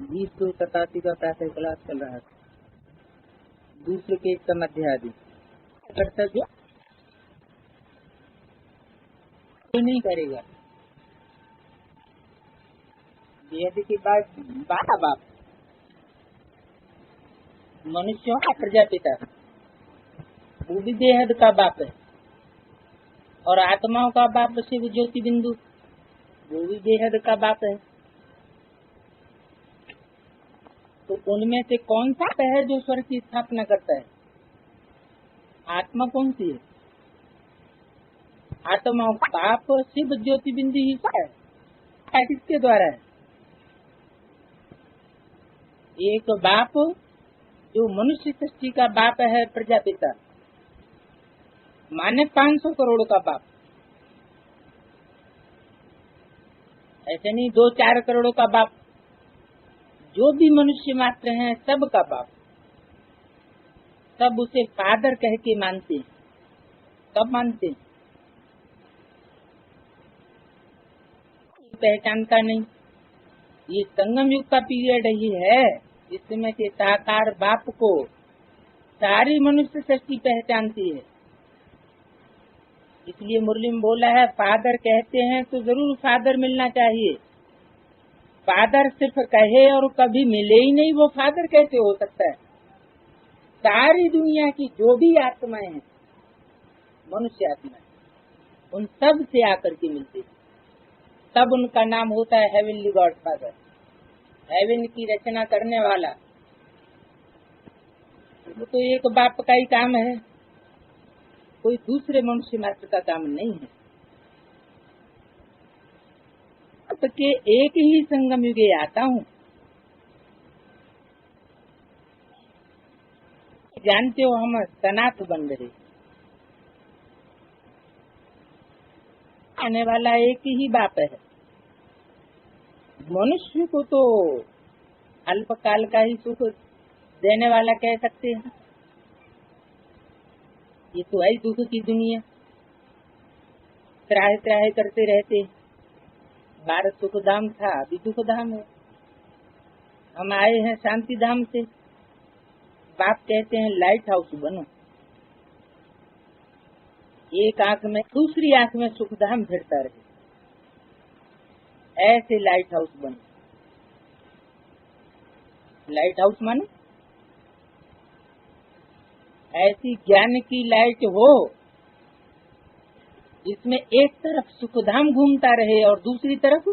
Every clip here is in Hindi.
2087 का प्रातः क्लास चल रहा था। दूसरे पेज का मध्यादि कर्तव्य नहीं करेगा। बेहद की बात बाप मनुष्यों का प्रजापिता वो भी बेहद का बाप है, और आत्माओं का बाप शिव ज्योति बिंदु वो भी बेहद का बाप है। तो उनमें से कौन सा है जो स्वर्ग की स्थापना करता है? आत्मा कौन सी है? आत्माओं का बाप शिव ज्योति बिंदु ही है। किसके द्वारा है? एक बाप जो मनुष्य सृष्टि का बाप है, प्रजापिता माने 500 करोड़ का बाप, ऐसे नहीं 2-4 करोड़ का बाप। जो भी मनुष्य मात्र हैं सबका बाप, सब उसे फादर कह के मानते हैं। कब मानते हैं? पहचानता नहीं। ये संगम युग का पीरियड ही है जिसमें के साकार बाप को सारी मनुष्य सृष्टि पहचानती है। इसलिए मुरली में बोला है फादर कहते हैं तो जरूर फादर मिलना चाहिए। फादर सिर्फ कहे और कभी मिले ही नहीं, वो फादर कैसे हो सकता है? सारी दुनिया की जो भी आत्माएं हैं, मनुष्य आत्माएं, उन सब से आकर के मिलते, तब उनका नाम होता है हेवनली गॉड फादर, हेवन की रचना करने वाला। वो तो एक बाप का ही काम है, कोई दूसरे मनुष्य मात्र का काम नहीं है। अब के एक ही संगम युगे आता हूँ। जानते हो हम सनात बन रहे, आने वाला एक ही बाप है। मनुष्य को तो अल्पकाल का ही सुख देने वाला कह सकते हैं। ये तो है दुख की दुनिया, त्राहे त्राहे करते रहते। भारत सुख धाम था, अभी दुख धाम है। हम आए हैं शांति धाम से। बाप कहते हैं लाइट हाउस बनो, एक आंख में दूसरी आंख में सुख धाम फिरता रहे, ऐसे लाइट हाउस बनो। लाइट हाउस माने ऐसी ज्ञान की लाइट हो जिसमें एक तरफ सुखधाम घूमता रहे और दूसरी तरफ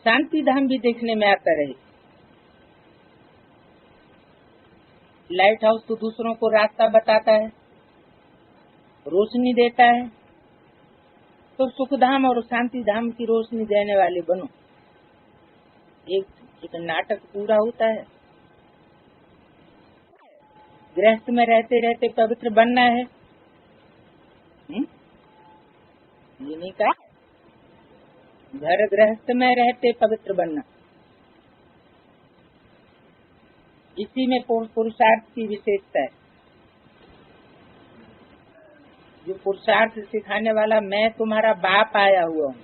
शांति धाम भी देखने में आता रहे। लाइट हाउस तो दूसरों को रास्ता बताता है, रोशनी देता है। तो सुखधाम और शांति धाम की रोशनी देने वाले बनो। एक नाटक पूरा होता है। गृहस्थ में रहते रहते पवित्र बनना है, ये नहीं कहा। घर गृहस्थ में रहते पवित्र बनना, इसी में पुरुषार्थ की विशेषता है। जो पुरुषार्थ सिखाने वाला मैं तुम्हारा बाप आया हुआ हूँ,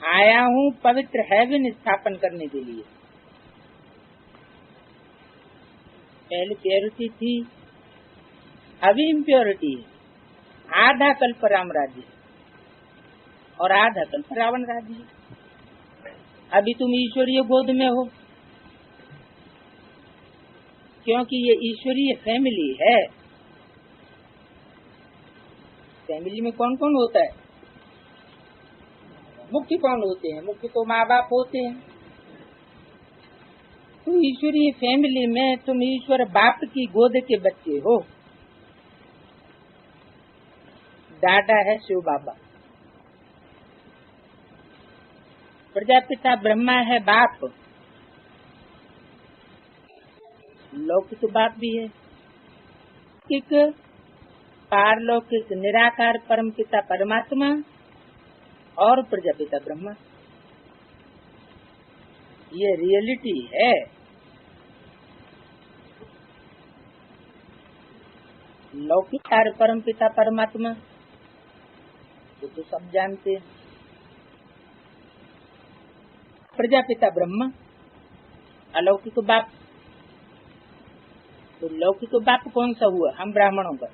आया हूँ पवित्र हेवन स्थापन करने के लिए। पहले प्योरिटी थी, अभी इम्प्योरिटी है। आधा कल्प राम राज्य और आधा कल्प रावण राज्य। अभी तुम ईश्वरीय गोद में हो, क्योंकि ये ईश्वरीय फैमिली है। फैमिली में कौन कौन होता है? मुख्य कौन होते हैं? मुख्य तो माँ बाप होते हैं। तो ईश्वरीय फैमिली में तुम ईश्वर बाप की गोद के बच्चे हो। दादा है शिव बाबा, प्रजापिता ब्रह्मा है बाप, लौकिक बाप भी है, लौकिक पारलौकिक निराकार परम पिता परमात्मा और प्रजापिता ब्रह्मा। ये रियलिटी है। लौकिक परम पिता परमात्मा वो तो सब जानते हैं। प्रजापिता ब्रह्मा, अलौकिक बाप। तो लौकिक बाप कौन सा हुआ? हम ब्राह्मणों का।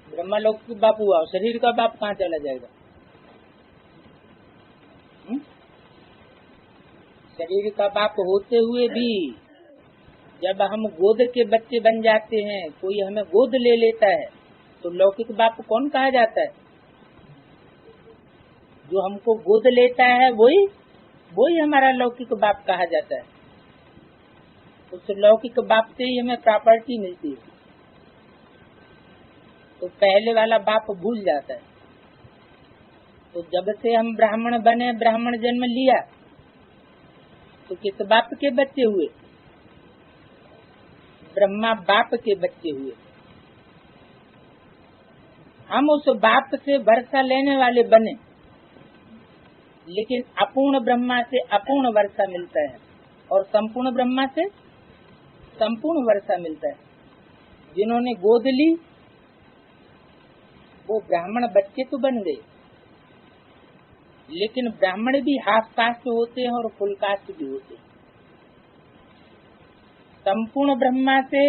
ब्रह्मा लौकिक बाप हुआ, और शरीर का बाप कहाँ चला जाएगा? शरीर का बाप होते हुए भी जब हम गोद के बच्चे बन जाते हैं, कोई हमें गोद ले लेता है, तो लौकिक बाप कौन कहा जाता है? जो हमको गोद लेता है वही हमारा लौकिक बाप कहा जाता है। उस लौकिक बाप से ही हमें प्रॉपर्टी मिलती है। तो पहले वाला बाप भूल जाता है। तो जब से हम ब्राह्मण बने, ब्राह्मण जन्म लिया, तो किस बाप के बच्चे हुए? ब्रह्मा बाप के बच्चे हुए। हम उस बाप से वर्षा लेने वाले बने, लेकिन अपूर्ण ब्रह्मा से अपूर्ण वर्षा मिलता है, और संपूर्ण ब्रह्मा से संपूर्ण वर्षा मिलता है। जिन्होंने गोद ली वो ब्राह्मण बच्चे तो बन गए, लेकिन ब्राह्मण भी हाफ कास्ट होते हैं और फुल कास्ट भी होते हैं। संपूर्ण ब्रह्मा से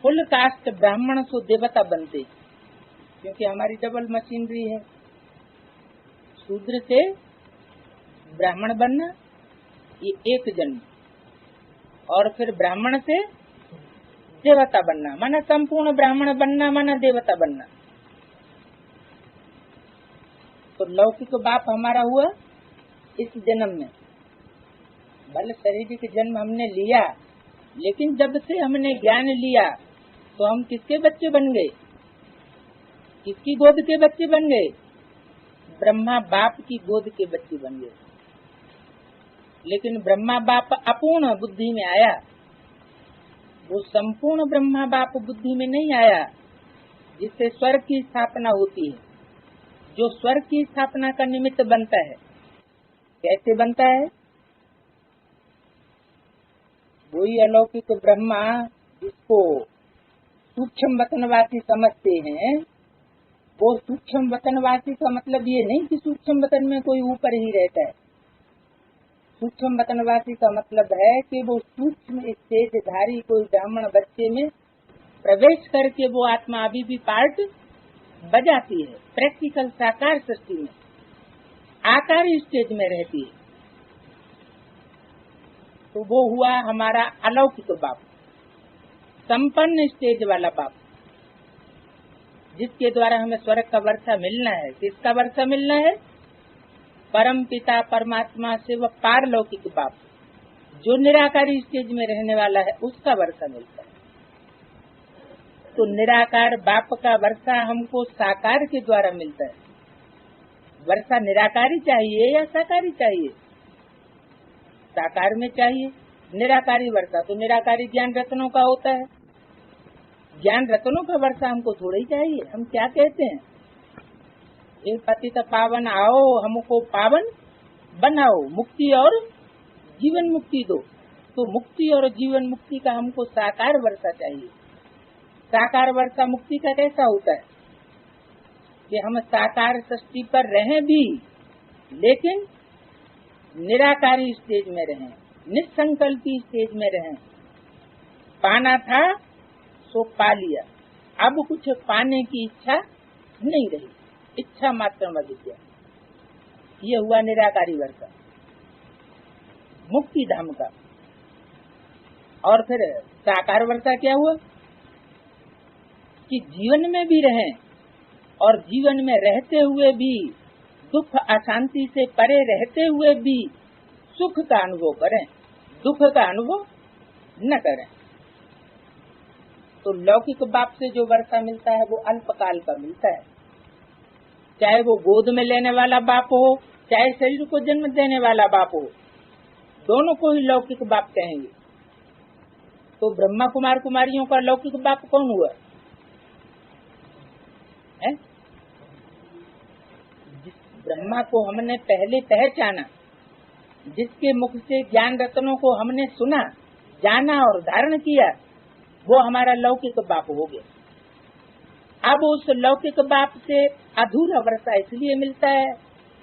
फुल कास्ट ब्राह्मण सो देवता बनते, क्योंकि हमारी डबल मशीनरी है। शूद्र से ब्राह्मण बनना ये एक जन्म, और फिर ब्राह्मण से देवता बनना, माना संपूर्ण ब्राह्मण बनना, माना देवता बनना। तो लौकिक बाप हमारा हुआ इस जन्म में। भले शारीरिक जन्म हमने लिया, लेकिन जब से हमने ज्ञान लिया तो हम किसके बच्चे बन गए? किसकी गोद के बच्चे बन गए? ब्रह्मा बाप की गोद के बच्चे बन गए। लेकिन ब्रह्मा बाप अपूर्ण बुद्धि में आया, वो संपूर्ण ब्रह्मा बाप बुद्धि में नहीं आया, जिससे स्वर्ग की स्थापना होती है। जो स्वर्ग की स्थापना का निमित्त बनता है, कैसे बनता है? वही अलौकिक ब्रह्मा जिसको सूक्ष्म वतनवासी समझते हैं, वो सूक्ष्म वतनवासी का मतलब ये नहीं कि सूक्ष्म वतन में कोई ऊपर ही रहता है। सूक्ष्म वतनवासी का मतलब है कि वो सूक्ष्म स्टेजधारी कोई ब्राह्मण बच्चे में प्रवेश करके वो आत्मा अभी भी पार्ट बजाती है। प्रैक्टिकल साकार सृष्टि में आकारी स्टेज में रहती है। तो वो हुआ हमारा अलौकिक बाप, संपन्न स्टेज वाला बाप, जिसके द्वारा हमें स्वर्ग का वर्षा मिलना है। किसका वर्षा मिलना है? परम पिता परमात्मा से वह पारलौकिक बाप, जो निराकारी स्टेज में रहने वाला है, उसका वर्षा मिलता है। तो निराकार बाप का वर्षा हमको साकार के द्वारा मिलता है। वर्षा निराकारी चाहिए या साकारी चाहिए? साकार में चाहिए। निराकारी वर्षा तो निराकारी ज्ञान रत्नों का होता है। ज्ञान रत्नों का वर्षा हमको थोड़ा ही चाहिए। हम क्या कहते हैं? ये पतित पावन आओ, हमको पावन बनाओ, मुक्ति और जीवन मुक्ति दो। तो मुक्ति और जीवन मुक्ति का हमको साकार वर्षा चाहिए। साकार वर्षा मुक्ति का कैसा होता है कि हम साकार सृष्टि पर रहें भी, लेकिन निराकारी स्टेज में रहें, निसंकल्पी स्टेज में रहें। पाना था सो पा लिया, अब कुछ पाने की इच्छा नहीं रही, इच्छा मात्र विद्या। ये हुआ निराकारी वर्षा, मुक्ति धाम का। और फिर साकार वर्षा क्या हुआ कि जीवन में भी रहें, और जीवन में रहते हुए भी दुख अशांति से परे रहते हुए भी सुख का अनुभव करें, दुख का अनुभव न करें। तो लौकिक बाप से जो वर्षा मिलता है वो अल्पकाल का मिलता है। चाहे वो गोद में लेने वाला बाप हो, चाहे शरीर को जन्म देने वाला बाप हो, दोनों को ही लौकिक बाप कहेंगे। तो ब्रह्मा कुमार कुमारियों का लौकिक बाप कौन हुआ है? जिस ब्रह्मा को हमने पहले पहचाना, जिसके मुख से ज्ञान रत्नों को हमने सुना, जाना और धारण किया, वो हमारा लौकिक बाप हो गया। अब उस लौकिक बाप से अधूरा वर्षा इसलिए मिलता है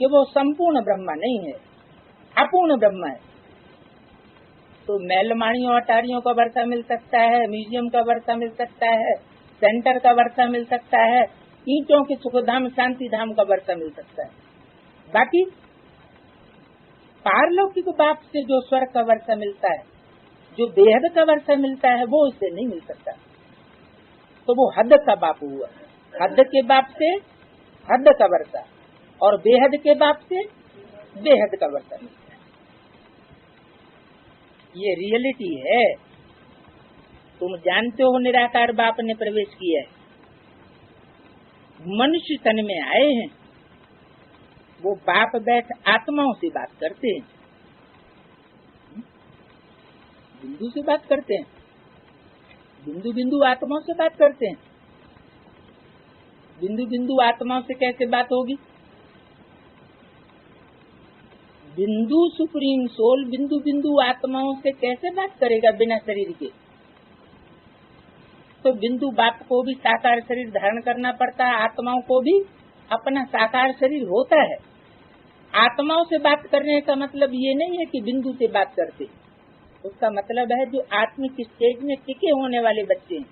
कि वो संपूर्ण ब्रह्म नहीं है, अपूर्ण ब्रह्म है। तो मैलमाणियों अटारियों का वर्षा मिल सकता है, म्यूजियम का वर्षा मिल सकता है, सेंटर का वर्षा मिल सकता है, ईंटों के सुखधाम शांति धाम का वर्षा मिल सकता है। बाकी पारलौकिक बाप से जो स्वर्ग का वर्षा मिलता है, जो बेहद का वर्षा मिलता है, वो उससे नहीं मिल सकता। तो वो हद का बाप हुआ। हद के बाप से हद का वर्षा और बेहद के बाप से बेहद का वर्षा मिलता है। ये रियलिटी है। तुम जानते हो निराकार बाप ने प्रवेश किया है, मनुष्य तन में आए हैं। वो बाप बैठ आत्माओं से बात करते हैं, बिंदु से बात करते हैं, बिंदु बिंदु आत्माओं से बात करते हैं। बिंदु बिंदु आत्माओं से कैसे बात होगी? बिंदु सुप्रीम सोल बिंदु बिंदु आत्माओं से कैसे बात करेगा बिना शरीर के? तो बिंदु बाप को भी साकार शरीर धारण करना पड़ता है, आत्माओं को भी अपना साकार शरीर होता है। आत्माओं से बात करने का मतलब ये नहीं है कि बिंदु से बात करते, उसका मतलब है जो आत्मिक स्टेज में टिके होने वाले बच्चे हैं,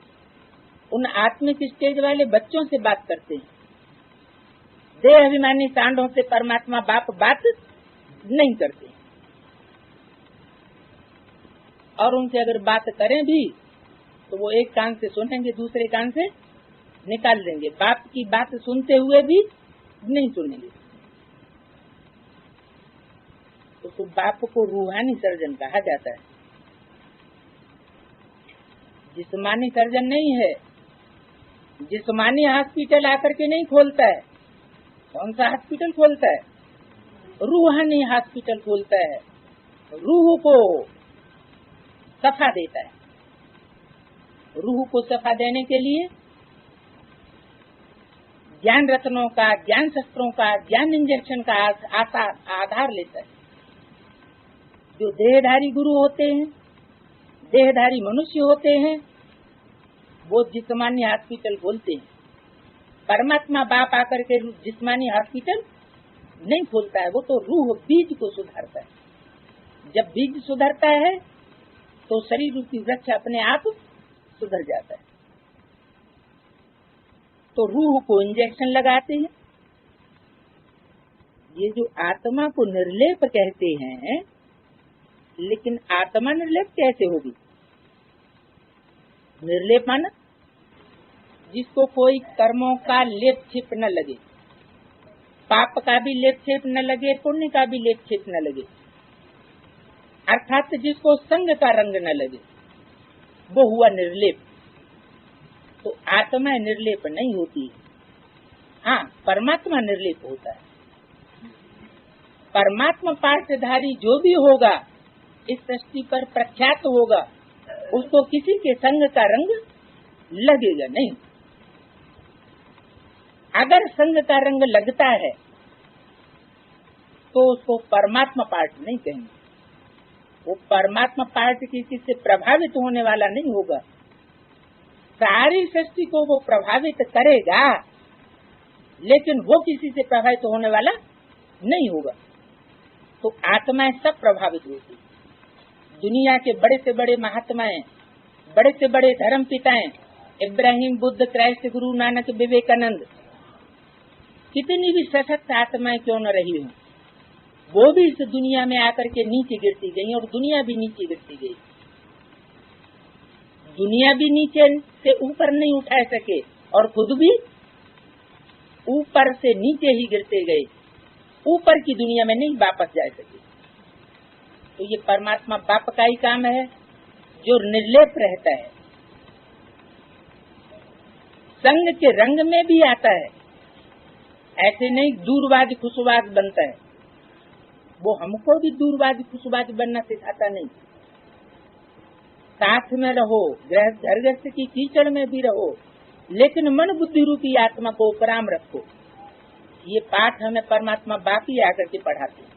उन आत्मिक स्टेज वाले बच्चों से बात करते हैं। देह अभिमानी सांडों से परमात्मा बाप बात नहीं करते, और उनसे अगर बात करें भी तो वो एक कान से सुनेंगे, दूसरे कान से निकाल देंगे। बाप की बात सुनते हुए भी नहीं सुनेंगे। तो बाप को रूहानी सर्जन कहा जाता है, जिस्मानी सर्जन नहीं है। जिस्मानी हॉस्पिटल आकर के नहीं खोलता है। कौन सा हॉस्पिटल खोलता है? रूहानी हॉस्पिटल खोलता है, रूह को सफा देता है। रूह को सफा देने के लिए ज्ञान रत्नों का, ज्ञान शस्त्रों का, ज्ञान इंजेक्शन का आधार लेता है। जो देहधारी गुरु होते हैं, देहधारी मनुष्य होते हैं, वो जिस्मानी हॉस्पिटल खोलते हैं। परमात्मा बाप आकर के जिस्मानी हॉस्पिटल नहीं खोलता है, वो तो रूह बीज को सुधारता है। जब बीज सुधरता है तो शरीर रूपी वृक्ष अपने आप सुधर जाता है। तो रूह को इंजेक्शन लगाते हैं। ये जो आत्मा को निर्लेप कहते हैं, लेकिन आत्मा निर्लेप कैसे होगी? निर्लेप माना जिसको कोई कर्मों का लेप छिप न लगे, पाप का भी लेप छिप न लगे, पुण्य का भी लेप छिप न लगे, अर्थात जिसको संग का रंग न लगे, वो हुआ निर्लेप। तो आत्मा निर्लेप नहीं होती है। हाँ, परमात्मा निर्लेप होता है। परमात्मा पाठधारी जो भी होगा इस सृष्टि पर प्रख्यात होगा, उसको किसी के संग का रंग लगेगा नहीं। अगर संग का रंग लगता है तो उसको परमात्मा पाठ नहीं कहेंगे। वो परमात्मा पाठ किसी से प्रभावित होने वाला नहीं होगा। सारी सृष्टि को वो प्रभावित करेगा, लेकिन वो किसी से प्रभावित होने वाला नहीं होगा। तो आत्माएं सब प्रभावित होती। दुनिया के बड़े से बड़े महात्माएं, बड़े से बड़े धर्म पिताएं, इब्राहिम, बुद्ध, क्राइस्ट, गुरु नानक, विवेकानंद, कितनी भी सशक्त आत्माएं क्यों न रही हो, वो भी इस दुनिया में आकर के नीचे गिरती गई और दुनिया भी नीचे गिरती गई। दुनिया भी नीचे से ऊपर नहीं उठा सके और खुद भी ऊपर से नीचे ही गिरते गए, ऊपर की दुनिया में नहीं वापस जा सके। तो ये परमात्मा बाप का ही काम है जो निर्लेप रहता है, संग के रंग में भी आता है। ऐसे नहीं दूरबाज खुशबाज बनता है, वो हमको भी दूरबाज खुशबाज बनना सिखाता नहीं। साथ में रहो, घर गृहस्थ की कीचड़ में भी रहो, लेकिन मन बुद्धि रूपी आत्मा को उपराम रखो। ये पाठ हमें परमात्मा बाप ही आकर के पढ़ाते हैं।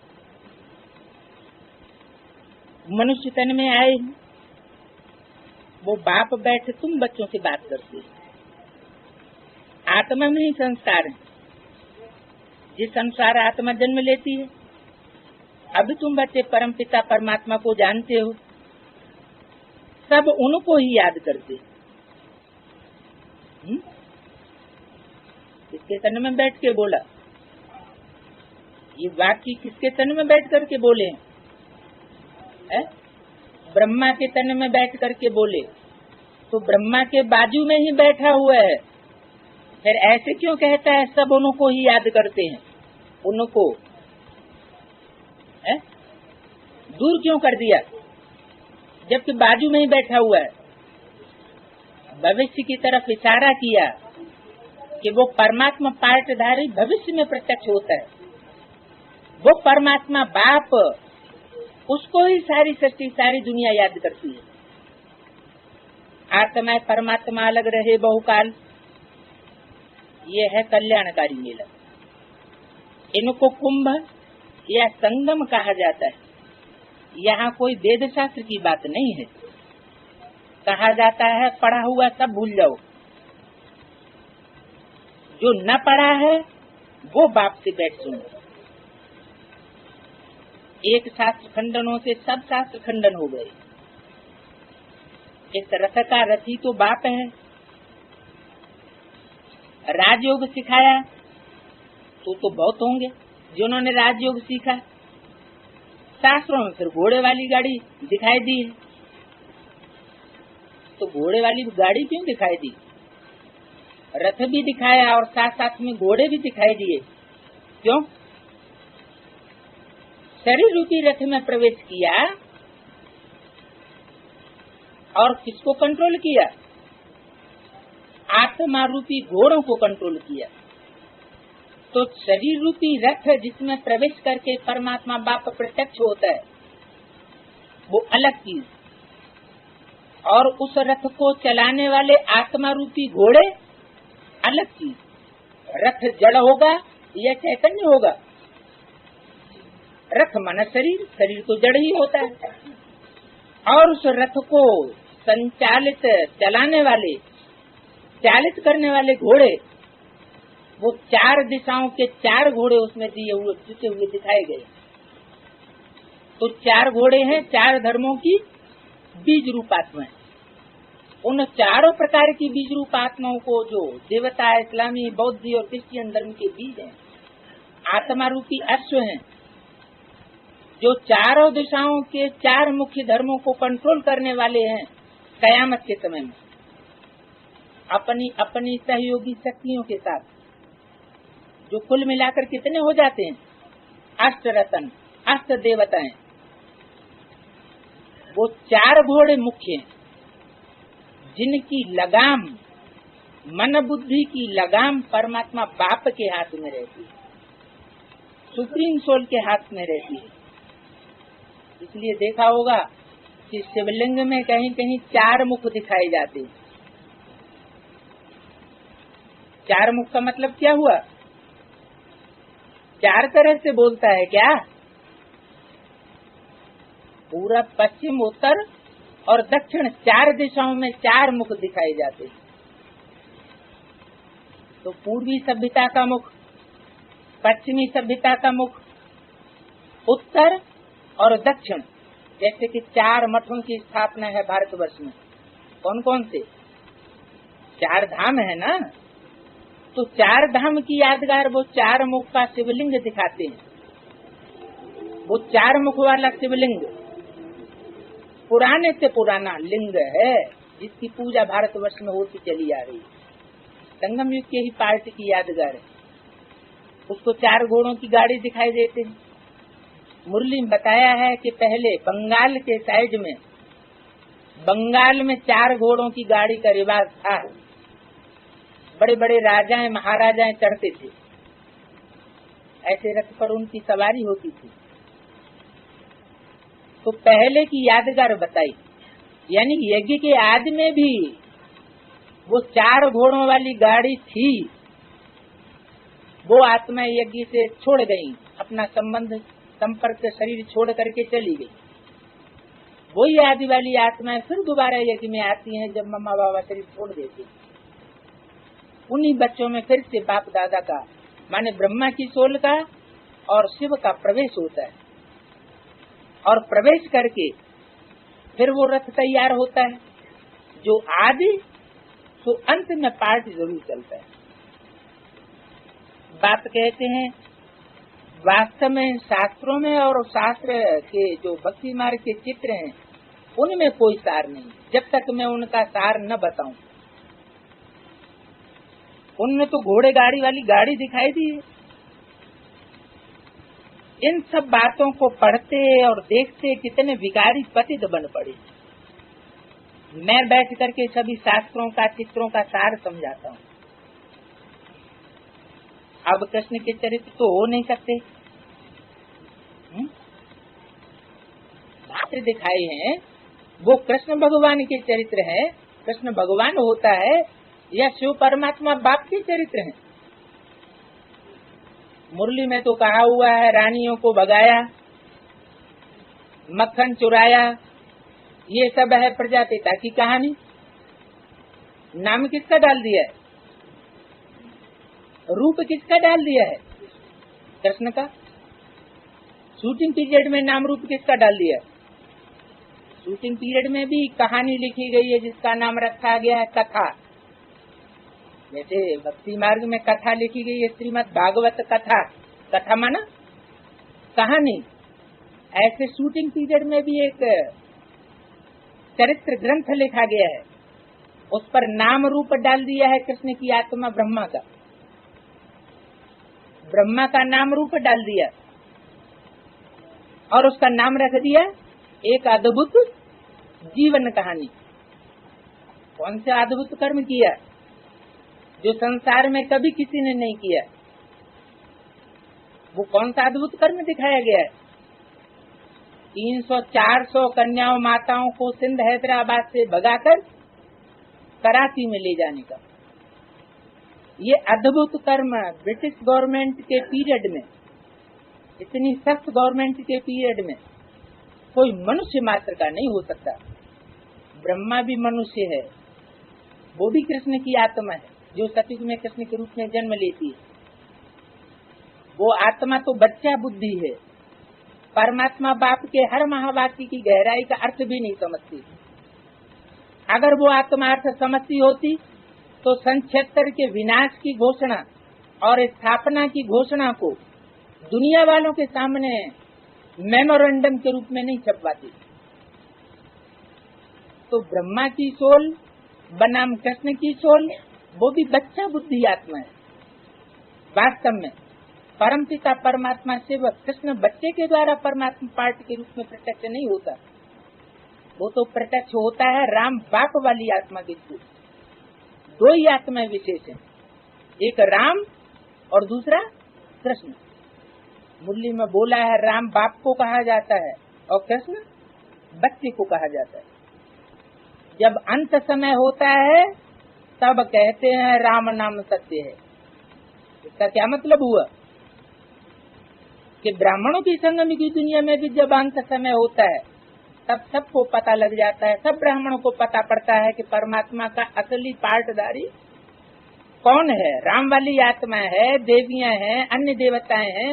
मनुष्य तन में आए, वो बाप बैठे तुम बच्चों से बात करते हैं। आत्मा में ही संस्कार है। जिस अनुसार आत्मा जन्म लेती है, अभी तुम बच्चे परमपिता परमात्मा को जानते हो, सब उनको ही याद करते। किसके तन में बैठ के बोला? ये वाक्य किसके तन में बैठ करके बोले हैं? ब्रह्मा के तन में बैठ करके बोले, तो ब्रह्मा के बाजू में ही बैठा हुआ है। फिर ऐसे क्यों कहता है सब उनको ही याद करते हैं? उनको दूर क्यों कर दिया जबकि बाजू में ही बैठा हुआ है? भविष्य की तरफ इशारा किया कि वो परमात्मा पार्टधारी भविष्य में प्रत्यक्ष होता है। वो परमात्मा बाप, उसको ही सारी सृष्टि सारी दुनिया याद करती है। आत्मा परमात्मा अलग रहे बहुकाल, ये है कल्याणकारी मेला। इनको कुंभ या संगम कहा जाता है। यहाँ कोई वेद शास्त्र की बात नहीं है। कहा जाता है पढ़ा हुआ सब भूल जाओ, जो न पढ़ा है वो बाप से बैठ सुनो। एक शास्त्र खंडनों से सब शास्त्र खंडन हो गए। इस रथ का रथी तो बाप है। राजयोग सिखाया तो बहुत होंगे जिन्होंने राजयोग सीखा। शास्त्रों में फिर घोड़े वाली गाड़ी दिखाई दी है, तो घोड़े वाली गाड़ी क्यों दिखाई दी? रथ भी दिखाया और साथ साथ में घोड़े भी दिखाई दिए। क्यों? शरीर रूपी रथ में प्रवेश किया और किसको कंट्रोल किया? आत्मा रूपी घोड़ों को कंट्रोल किया। तो शरीर रूपी रथ जिसमें प्रवेश करके परमात्मा बाप प्रत्यक्ष होता है, वो अलग चीज, और उस रथ को चलाने वाले आत्मा रूपी घोड़े अलग चीज। रथ जड़ होगा या चैतन्य होगा? रथ मन शरीर, शरीर तो जड़ ही होता है। और उस रथ को संचालित चलाने वाले, चालित करने वाले घोड़े, वो चार दिशाओं के चार घोड़े उसमें दिए हुए जुटे हुए दिखाए गए। तो चार घोड़े हैं चार धर्मों की बीज रूपात्माएं। उन चारों प्रकार की बीज रूपात्माओं को, जो देवता, इस्लामी, बौद्ध और क्रिश्चियन धर्म के बीज हैं, आत्मा रूपी अश्व हैं, जो चारों दिशाओं के चार मुख्य धर्मों को कंट्रोल करने वाले हैं। कयामत के समय में अपनी अपनी सहयोगी शक्तियों के साथ, जो कुल मिलाकर कितने हो जाते हैं? अष्ट रतन, अष्ट देवताएं। वो चार घोड़े मुख्य हैं, जिनकी लगाम, मन बुद्धि की लगाम परमात्मा बाप के हाथ में रहती है, सुप्रीम सोल के हाथ में रहती है। इसलिए देखा होगा कि शिवलिंग में कहीं कहीं चार मुख दिखाए जाते हैं। चार मुख का मतलब क्या हुआ? चार तरह से बोलता है क्या? पूरब, पश्चिम, उत्तर और दक्षिण, चार दिशाओं में चार मुख दिखाए जाते हैं। तो पूर्वी सभ्यता का मुख, पश्चिमी सभ्यता का मुख, उत्तर और दक्षिण, जैसे कि चार मठों की स्थापना है भारतवर्ष में। कौन कौन से? चार धाम है ना, तो चार धाम की यादगार वो चार मुख का शिवलिंग दिखाते हैं। वो चार मुख वाला शिवलिंग पुराने से पुराना लिंग है, जिसकी पूजा भारतवर्ष में होती चली आ रही है। संगम युग के ही पार्टी की यादगार है। उसको चार घोड़ों की गाड़ी दिखाई देते हैं। मुरली में बताया है कि पहले बंगाल के साइड में, बंगाल में चार घोड़ों की गाड़ी का रिवाज था। बड़े बड़े राजाएं महाराजाएं चढ़ते थे, ऐसे रथ पर उनकी सवारी होती थी। तो पहले की यादगार बताई, यानी यज्ञ के आदि में भी वो चार घोड़ों वाली गाड़ी थी। वो आत्मा यज्ञ से छोड़ गई, अपना संबंध संपर्क शरीर छोड़ करके चली गई। वही आदि वाली आत्माएं फिर दोबारा यज्ञ में आती हैं जब मम्मा बाबा शरीर छोड़ देते। उन्हीं बच्चों में फिर से बाप दादा का माने ब्रह्मा की सोल का और शिव का प्रवेश होता है, और प्रवेश करके फिर वो रथ तैयार होता है जो आदि तो अंत में पार्ट जरूर चलता है। बात कहते हैं वास्तव में शास्त्रों में और शास्त्र के जो भक्ति मार्ग के चित्र हैं उनमें कोई सार नहीं, जब तक मैं उनका सार न बताऊं। उनमें तो घोड़े गाड़ी वाली गाड़ी दिखाई दी है। इन सब बातों को पढ़ते और देखते कितने विकारी पतित बन पड़े। मैं बैठ करके सभी शास्त्रों का चित्रों का सार समझाता हूँ। अब कृष्ण के चरित्र तो हो नहीं सकते। पात्र दिखाए हैं वो कृष्ण भगवान के चरित्र है, कृष्ण भगवान होता है या शिव परमात्मा बाप के चरित्र हैं। मुरली में तो कहा हुआ है रानियों को भगाया, मक्खन चुराया, ये सब है प्रजापिता की कहानी। नाम किसका डाल दिया है, रूप किसका डाल दिया है, कृष्ण का। शूटिंग पीरियड में नाम रूप किसका डाल दिया है, शूटिंग पीरियड में भी कहानी लिखी गई है जिसका नाम रखा गया है कथा। जैसे भक्ति मार्ग में कथा लिखी गई है, श्रीमद् भागवत कथा, कथा माना कहानी। ऐसे शूटिंग पीरियड में भी एक चरित्र ग्रंथ लिखा गया है, उस पर नाम रूप डाल दिया है कृष्ण की आत्मा ब्रह्मा का, ब्रह्मा का नाम रूप डाल दिया और उसका नाम रख दिया एक अद्भुत जीवन कहानी। कौन सा अद्भुत कर्म किया जो संसार में कभी किसी ने नहीं किया, वो कौन सा अद्भुत कर्म दिखाया गया है। 300-400 कन्याओं माताओं को सिंध हैदराबाद से भगाकर कराची में ले जाने का, ये अद्भुत कर्म ब्रिटिश गवर्नमेंट के पीरियड में, इतनी सख्त गवर्नमेंट के पीरियड में कोई मनुष्य मात्र का नहीं हो सकता। ब्रह्मा भी मनुष्य है, वो भी कृष्ण की आत्मा है जो सतयुग में कृष्ण के रूप में जन्म लेती है। वो आत्मा तो बच्चा बुद्धि है, परमात्मा बाप के हर महावाक्य की गहराई का अर्थ भी नहीं समझती। अगर वो आत्मा अर्थ समझती होती तो सन 76 के विनाश की घोषणा और स्थापना की घोषणा को दुनिया वालों के सामने मेमोरेंडम के रूप में नहीं छपवाती। तो ब्रह्मा की सोल बनाम कृष्ण की सोल, वो भी बच्चा बुद्धि आत्मा है। वास्तव में परमपिता परमात्मा से वह कृष्ण बच्चे के द्वारा परमात्मा पार्ट के रूप में प्रत्यक्ष नहीं होता, वो तो प्रत्यक्ष होता है राम बाप वाली आत्मा के थ्रू। दो ही आत्माएं विशेष हैं, एक राम और दूसरा कृष्ण। मुरली में बोला है राम बाप को कहा जाता है और कृष्ण बच्चे को कहा जाता है। जब अंत समय होता है तब कहते हैं राम नाम सत्य है। इसका क्या मतलब हुआ कि ब्राह्मणों की संगम की दुनिया में भी जब अंत समय होता है तब सबको पता लग जाता है, सब ब्राह्मणों को पता पड़ता है कि परमात्मा का असली पार्टदारी कौन है। राम वाली आत्मा है, देवियां हैं, अन्य देवताएं हैं,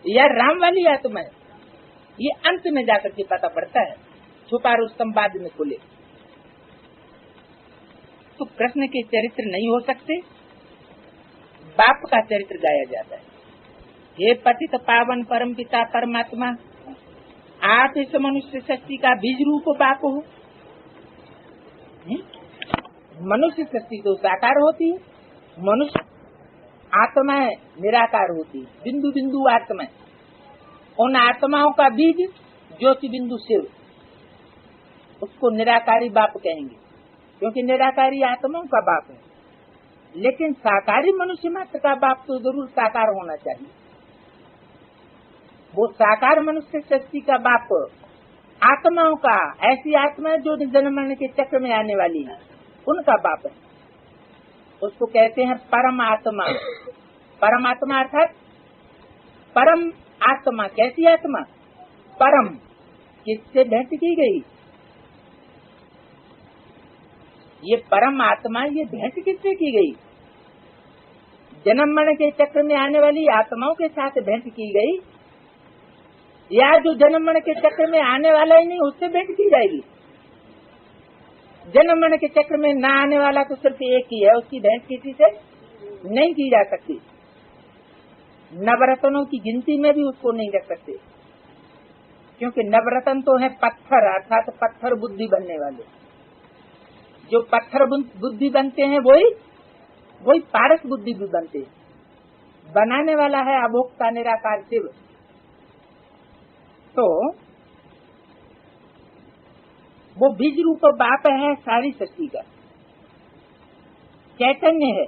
या राम वाली आत्मा है, ये अंत में जाकर के पता पड़ता है। छुपा रुस्तम बाद में खुले। तो कृष्ण के चरित्र नहीं हो सकते, बाप का चरित्र गाया जाता है। हे पतित पावन परम पिता परमात्मा, आप इस मनुष्य शक्ति का बीज रूप बाप हो। मनुष्य शक्ति तो साकार होती है, मनुष्य आत्माएं निराकार होती है, बिंदु बिंदु आत्माएं। उन आत्माओं का बीज ज्योति बिंदु शिव, उसको निराकारी बाप कहेंगे क्योंकि निराकारी आत्माओं का बाप है। लेकिन साकारी मनुष्य मात्र का बाप तो जरूर साकार होना चाहिए। वो साकार मनुष्य शक्ति का बाप आत्माओं का, ऐसी आत्मा जो जन्म मरण के चक्र में आने वाली है, उनका बाप है। उसको कहते हैं परम आत्मा। परमात्मा अर्थात परम आत्मा। कैसी आत्मा? परम, किससे भेंट की गई? ये परम आत्मा, ये भेंट किससे की गई? जन्म मरण के चक्र में आने वाली आत्माओं के साथ भेंट की गई, या जो जन्म मरण के चक्र में आने वाला ही नहीं उससे भेंट की जाएगी। जन्म मरण के चक्र में ना आने वाला तो सिर्फ एक ही है, उसकी भेंट किसी से नहीं की जा सकती। नवरत्नों की गिनती में भी उसको नहीं रख सकते, क्योंकि नवरत्न तो है पत्थर, अर्थात पत्थर बुद्धि बनने वाले। जो पत्थर बुद्धि बनते हैं वही पारस बुद्धि भी बनते हैं। बनाने वाला है अभोक्ता निराकार शिव। तो वो बीज रूप बाप है सारी सृष्टि का, चैतन्य है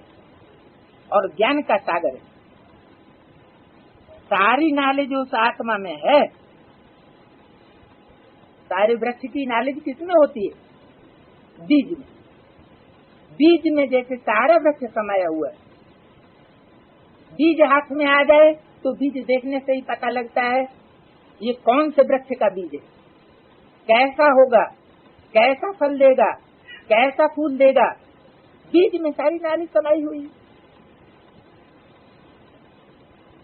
और ज्ञान का सागर है। सारी नॉलेज उस आत्मा में है। सारे वृक्ष की नॉलेज किसमें होती है? बीज में। बीज में जैसे सारा वृक्ष समाया हुआ है। बीज हाथ में आ जाए तो बीज देखने से ही पता लगता है ये कौन से वृक्ष का बीज है, कैसा होगा, कैसा फल देगा, कैसा फूल देगा। बीज में सारी नॉलेज समाई हुई है।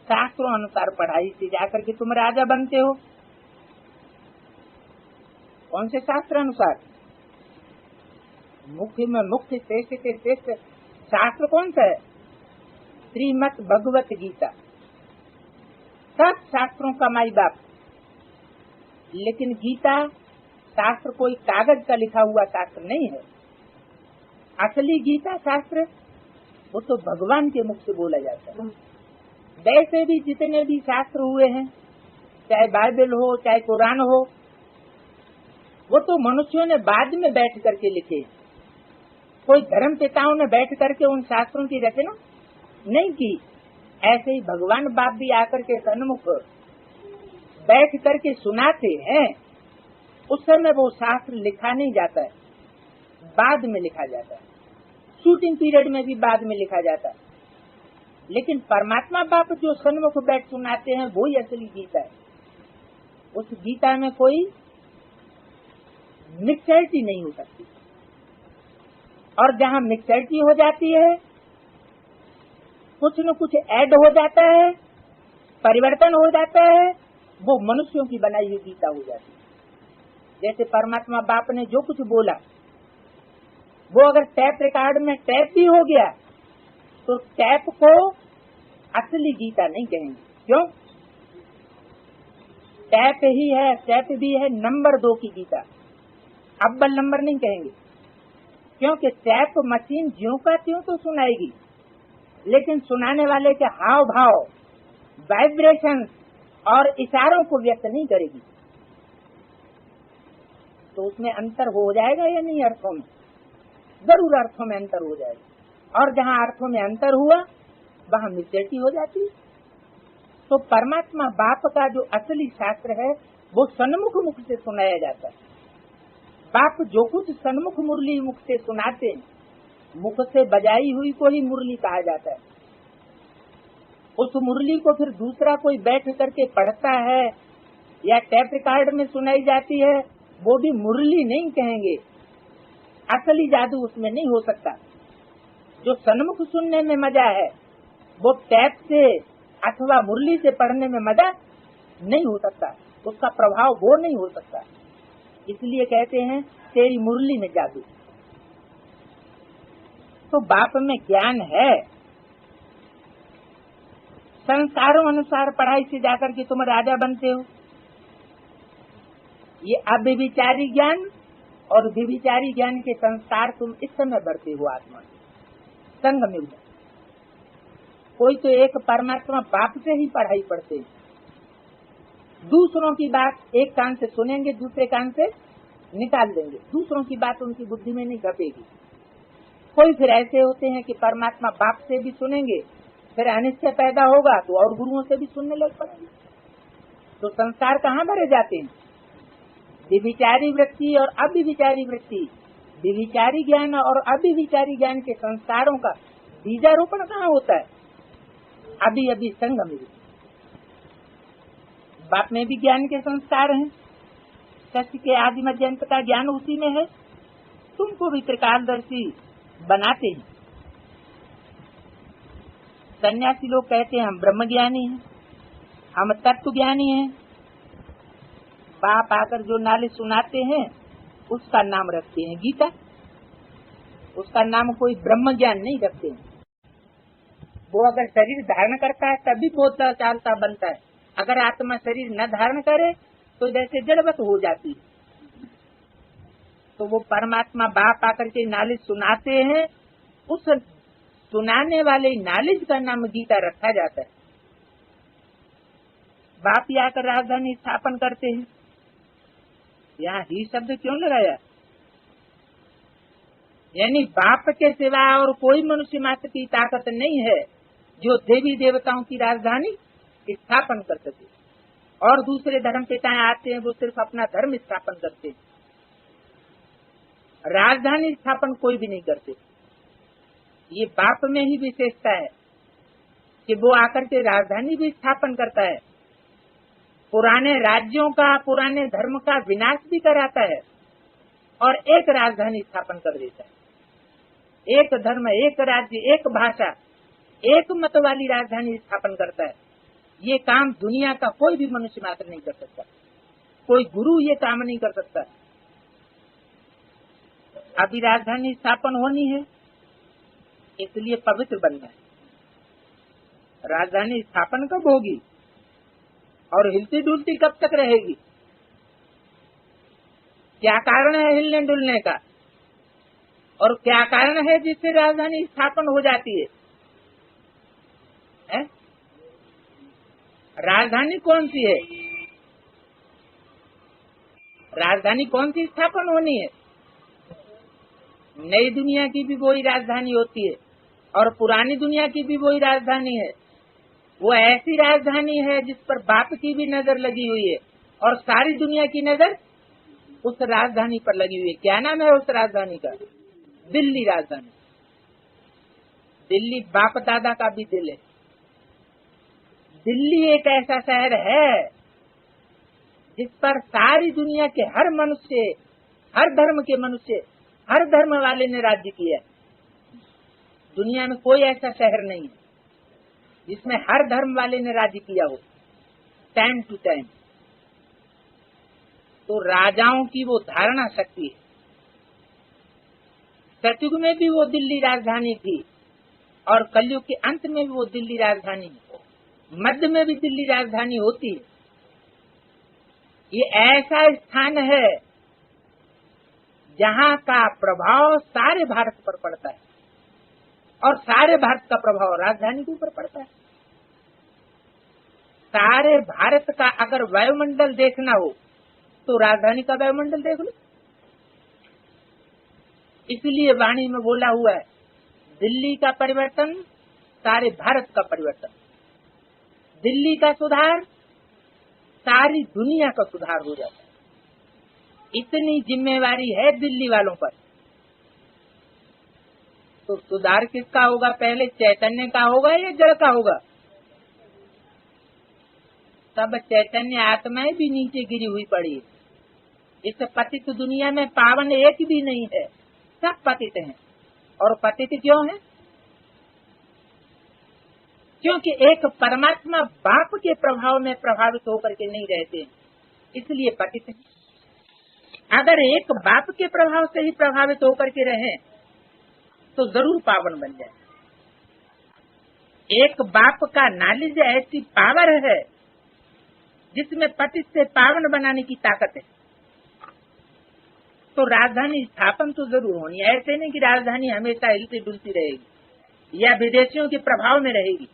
शास्त्रों अनुसार पढ़ाई से जाकर के तुम राजा बनते हो। कौन से शास्त्र अनुसार? मुख्य में मुख्य, श्रेष्ठ के श्रेष्ठ शास्त्र कौन सा है? श्रीमद् भगवत गीता। सब शास्त्रों का माई बाप। लेकिन गीता शास्त्र कोई कागज का लिखा हुआ शास्त्र नहीं है। असली गीता शास्त्र वो तो भगवान के मुख से बोला जाता है। वैसे भी जितने भी शास्त्र हुए हैं, चाहे बाइबल हो चाहे कुरान हो, वो तो मनुष्यों ने बाद में बैठ करके लिखे। कोई धर्म पिताओं ने बैठ करके उन शास्त्रों की रचना नहीं की। ऐसे ही भगवान बाप भी आकर के सन्मुख बैठ करके सुनाते हैं। उस समय वो शास्त्र लिखा नहीं जाता है, बाद में लिखा जाता है। शूटिंग पीरियड में भी बाद में लिखा जाता है। लेकिन परमात्मा बाप जो सन्मुख बैठ सुनाते हैं वही असली गीता है। उस गीता में कोई मिक्सचरिटी नहीं हो सकती। और जहाँ मिक्सचरिटी हो जाती है, कुछ न कुछ ऐड हो जाता है, परिवर्तन हो जाता है, वो मनुष्यों की बनाई हुई गीता हो जाती है। जैसे परमात्मा बाप ने जो कुछ बोला वो अगर टैप रिकॉर्ड में टैप भी हो गया तो टैप को असली गीता नहीं कहेंगे। क्यों? टैप ही है, टैप भी है नंबर 2 की गीता, अव्वल नंबर नहीं कहेंगे। क्योंकि टैप मशीन ज्यों का त्यों तो सुनाएगी, लेकिन सुनाने वाले के हाव भाव, वाइब्रेशन और इशारों को व्यक्त नहीं करेगी। तो उसमें अंतर हो जाएगा या नहीं? अर्थों में जरूर अर्थों में अंतर हो जाएगा। और जहाँ अर्थों में अंतर हुआ वहाँ मिस्टेकी हो जाती है। तो परमात्मा बाप का जो असली शास्त्र है वो सन्मुख मुख से सुनाया जाता है। बाप जो कुछ सन्मुख मुरली मुख से सुनाते हैं, मुख से बजाई हुई को ही मुरली कहा जाता है। उस मुरली को फिर दूसरा कोई बैठ करके पढ़ता है या टेप रिकॉर्ड में सुनाई जाती है, वो भी मुरली नहीं कहेंगे। असली जादू उसमें नहीं हो सकता। जो सन्मुख सुनने में मजा है वो टैप से अथवा मुरली से पढ़ने में मजा नहीं हो सकता। उसका प्रभाव वो नहीं हो सकता। इसलिए कहते हैं तेरी मुरली में जादू। तो बाप में ज्ञान है। संस्कारों अनुसार पढ़ाई से जाकर के तुम राजा बनते हो। ये अव्यभिचारी ज्ञान और व्यभिचारी ज्ञान के संस्कार तुम इस समय भरते हो आत्मा संग में। कोई तो एक परमात्मा बाप से ही पढ़ाई पढ़ते हैं। दूसरों की बात एक कान से सुनेंगे, दूसरे कान से निकाल देंगे। दूसरों की बात उनकी बुद्धि में नहीं घपेगी। कोई फिर ऐसे होते हैं कि परमात्मा बाप से भी सुनेंगे, फिर अनिश्चय पैदा होगा तो और गुरुओं से भी सुनने लग पड़ेंगे। तो संस्कार कहाँ भरे जाते हैं? व्यभिचारी वृत्ति और अव्यभिचारी वृत्ति। व्यभिचारी ज्ञान और अव्यभिचारी ज्ञान के संस्कारों का बीजारोपण कहाँ होता है? अभी अभी संगम में। बाप में भी ज्ञान के संस्कार हैं। सत्य के आदि मध्य अंत का ज्ञान उसी में है। तुमको भी त्रिकालदर्शी बनाते हैं। सन्यासी लोग कहते हैं हम ब्रह्म ज्ञानी हैं, हम तत्व ज्ञानी हैं। बाप आकर जो नाले सुनाते हैं उसका नाम रखते हैं गीता, उसका नाम कोई ब्रह्म ज्ञान नहीं रखते हैं। वो अगर शरीर धारण करता है तभी बोलता चालता बनता है, अगर आत्मा शरीर न धारण करे तो जैसे जड़वत हो जाती है। तो वो परमात्मा बाप आकर के नालिज सुनाते हैं, उस सुनाने वाले नालिज का नाम गीता रखा जाता है। बाप ही आकर राजधानी स्थापन करते हैं। यहाँ ही शब्द क्यों लगाया? यानी बाप के सिवा और कोई मनुष्य मात्र की ताकत नहीं है जो देवी देवताओं की राजधानी स्थापन कर सके। और दूसरे धर्म पिताएं आते हैं, वो सिर्फ अपना धर्म स्थापन करते हैं, राजधानी स्थापन कोई भी नहीं करते। ये बाप में ही विशेषता है कि वो आकर के राजधानी भी स्थापन करता है, पुराने राज्यों का, पुराने धर्म का विनाश भी कराता है और एक राजधानी स्थापन कर देता है। एक धर्म, एक राज्य, एक भाषा, एक मत वाली राजधानी स्थापन करता है। ये काम दुनिया का कोई भी मनुष्य मात्र नहीं कर सकता, कोई गुरु ये काम नहीं कर सकता। अभी राजधानी स्थापन होनी है, इसलिए पवित्र बनना है। राजधानी स्थापन कब होगी और हिलती डुलती कब तक रहेगी? क्या कारण है हिलने डुलने का और क्या कारण है जिससे राजधानी स्थापन हो जाती है? राजधानी कौन सी है? राजधानी कौन सी स्थापन होनी है? नई दुनिया की भी वही राजधानी होती है और पुरानी दुनिया की भी वही राजधानी है। वो ऐसी राजधानी है जिस पर बाप की भी नजर लगी हुई है और सारी दुनिया की नजर उस राजधानी पर लगी हुई है। क्या नाम है उस राजधानी का? दिल्ली राजधानी। दिल्ली बाप दादा का भी दिल है। दिल्ली एक ऐसा शहर है जिस पर सारी दुनिया के हर मनुष्य, हर धर्म के मनुष्य, हर धर्म वाले ने राज्य किया है। दुनिया में कोई ऐसा शहर नहीं है जिसमें हर धर्म वाले ने राज्य किया हो टाइम टू टाइम। तो राजाओं की वो धारणा शक्ति है। सतयुग में भी वो दिल्ली राजधानी थी और कलयुग के अंत में भी वो दिल्ली राजधानी है, मध्य में भी दिल्ली राजधानी होती है। ये ऐसा स्थान है जहाँ का प्रभाव सारे भारत पर पड़ता है और सारे भारत का प्रभाव राजधानी के ऊपर पड़ता है। सारे भारत का अगर वायुमंडल देखना हो तो राजधानी का वायुमंडल देख लो। इसलिए वाणी में बोला हुआ है, दिल्ली का परिवर्तन सारे भारत का परिवर्तन। दिल्ली का सुधार सारी दुनिया का सुधार हो जाता है। इतनी जिम्मेवारी है दिल्ली वालों पर। तो सुधार किसका होगा? पहले चैतन्य का होगा या जड़ का होगा? सब चैतन्य आत्माएं भी नीचे गिरी हुई पड़ी है। इस पतित दुनिया में पावन एक भी नहीं है, सब पतित हैं। और पतित क्यों है? क्योंकि एक परमात्मा बाप के प्रभाव में प्रभावित होकर के नहीं रहते, इसलिए पतित है। अगर एक बाप के प्रभाव से ही प्रभावित होकर के रहें तो जरूर पावन बन जाए। एक बाप का नॉलेज ऐसी पावर है जिसमें पतित से पावन बनाने की ताकत है। तो राजधानी स्थापन तो जरूर होनी है। ऐसे नहीं कि राजधानी हमेशा हिलती डुलती रहेगी या विदेशियों के प्रभाव में रहेगी,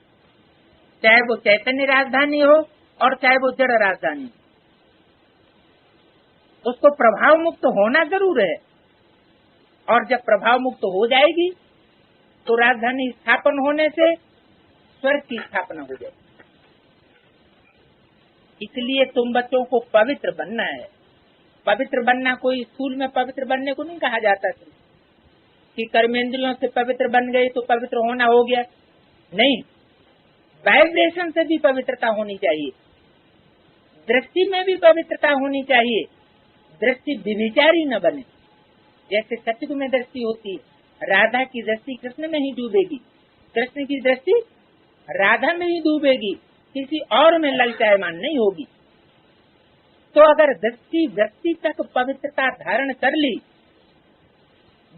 चाहे वो चैतन्य राजधानी हो और चाहे वो जड़ राजधानी हो। उसको प्रभाव मुक्त होना जरूर है और जब प्रभाव मुक्त हो जाएगी तो राजधानी स्थापन होने से स्वर्ग की स्थापना हो जाएगी। इसलिए तुम बच्चों को पवित्र बनना है। पवित्र बनना कोई स्कूल में पवित्र बनने को नहीं कहा जाता कि कर्मेंद्रियों से पवित्र बन गए तो पवित्र होना हो गया। नहीं, वाइब्रेशन से भी पवित्रता होनी चाहिए, दृष्टि में भी पवित्रता होनी चाहिए। दृष्टि विभिचारी न बने। जैसे सतयुग में दृष्टि होती है, राधा की दृष्टि कृष्ण में ही डूबेगी, कृष्ण की दृष्टि राधा में ही डूबेगी, किसी और में ललचायमान नहीं होगी। तो अगर दृष्टि वृत्ति तक पवित्रता धारण कर ली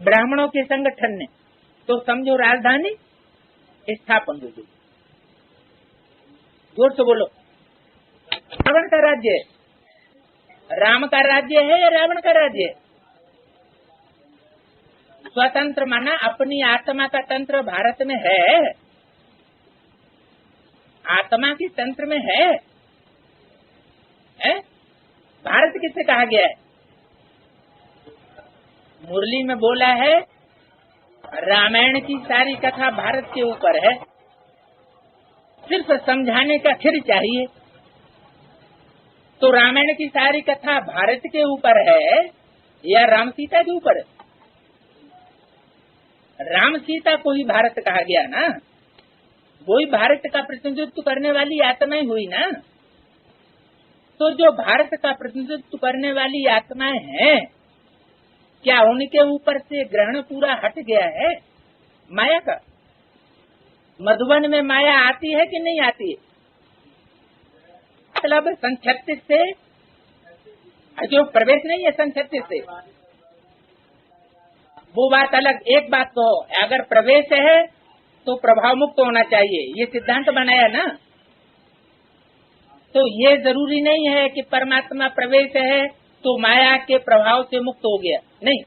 ब्राह्मणों के संगठन ने, तो समझो राजधानी स्थापन हो गई। जोर से बोलो। रावण का राज्य है, राम का राज्य है या रावण का राज्य है? स्वतंत्र माना अपनी आत्मा का तंत्र भारत में है, आत्मा की तंत्र में है? भारत किससे कहा गया है? मुरली में बोला है रामायण की सारी कथा भारत के ऊपर है, सिर्फ समझाने का खिर चाहिए। तो रामायण की सारी कथा भारत के ऊपर है या राम सीता के ऊपर है? राम सीता को ही भारत कहा गया ना, वही भारत का प्रतिनिधित्व करने वाली आत्माएं हुई ना। तो जो भारत का प्रतिनिधित्व करने वाली आत्माएं हैं, क्या उनके ऊपर से ग्रहण पूरा हट गया है माया का? मधुबन में माया आती है कि नहीं आती है? मतलब सन 36 से जो प्रवेश नहीं है, सन 36 से वो बात अलग। एक बात तो अगर प्रवेश है तो प्रभाव मुक्त होना चाहिए, ये सिद्धांत बनाया ना। तो ये जरूरी नहीं है कि परमात्मा प्रवेश है तो माया के प्रभाव से मुक्त हो गया, नहीं।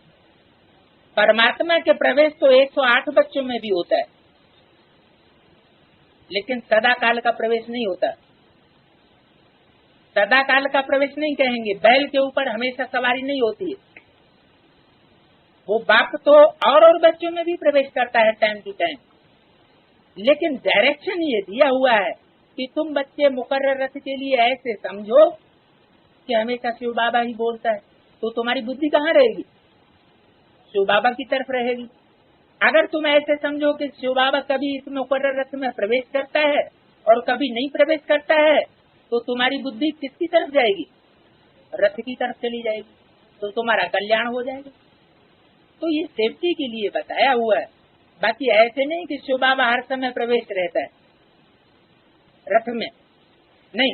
परमात्मा के प्रवेश तो 108 बच्चों में भी होता है, लेकिन सदा काल का प्रवेश नहीं होता। सदा काल का प्रवेश नहीं कहेंगे, बैल के ऊपर हमेशा सवारी नहीं होती है। वो बाप तो और बच्चों में भी प्रवेश करता है टाइम टू टाइम, लेकिन डायरेक्शन ये दिया हुआ है कि तुम बच्चे मुकर्रर रथ के लिए ऐसे समझो कि हमेशा शिव बाबा ही बोलता है, तो तुम्हारी बुद्धि कहाँ रहेगी? शिव बाबा की तरफ रहेगी। अगर तुम ऐसे समझो कि शिव बाबा कभी इस मुकर्रर रथ में प्रवेश करता है और कभी नहीं प्रवेश करता है, तो तुम्हारी बुद्धि किसकी तरफ जाएगी? रथ की तरफ चली जाएगी, तो तुम्हारा कल्याण हो जाएगा। तो ये सेफ्टी के लिए बताया हुआ है, बाकी ऐसे नहीं कि शिव बाबा हर समय प्रवेश रहता है रथ में, नहीं।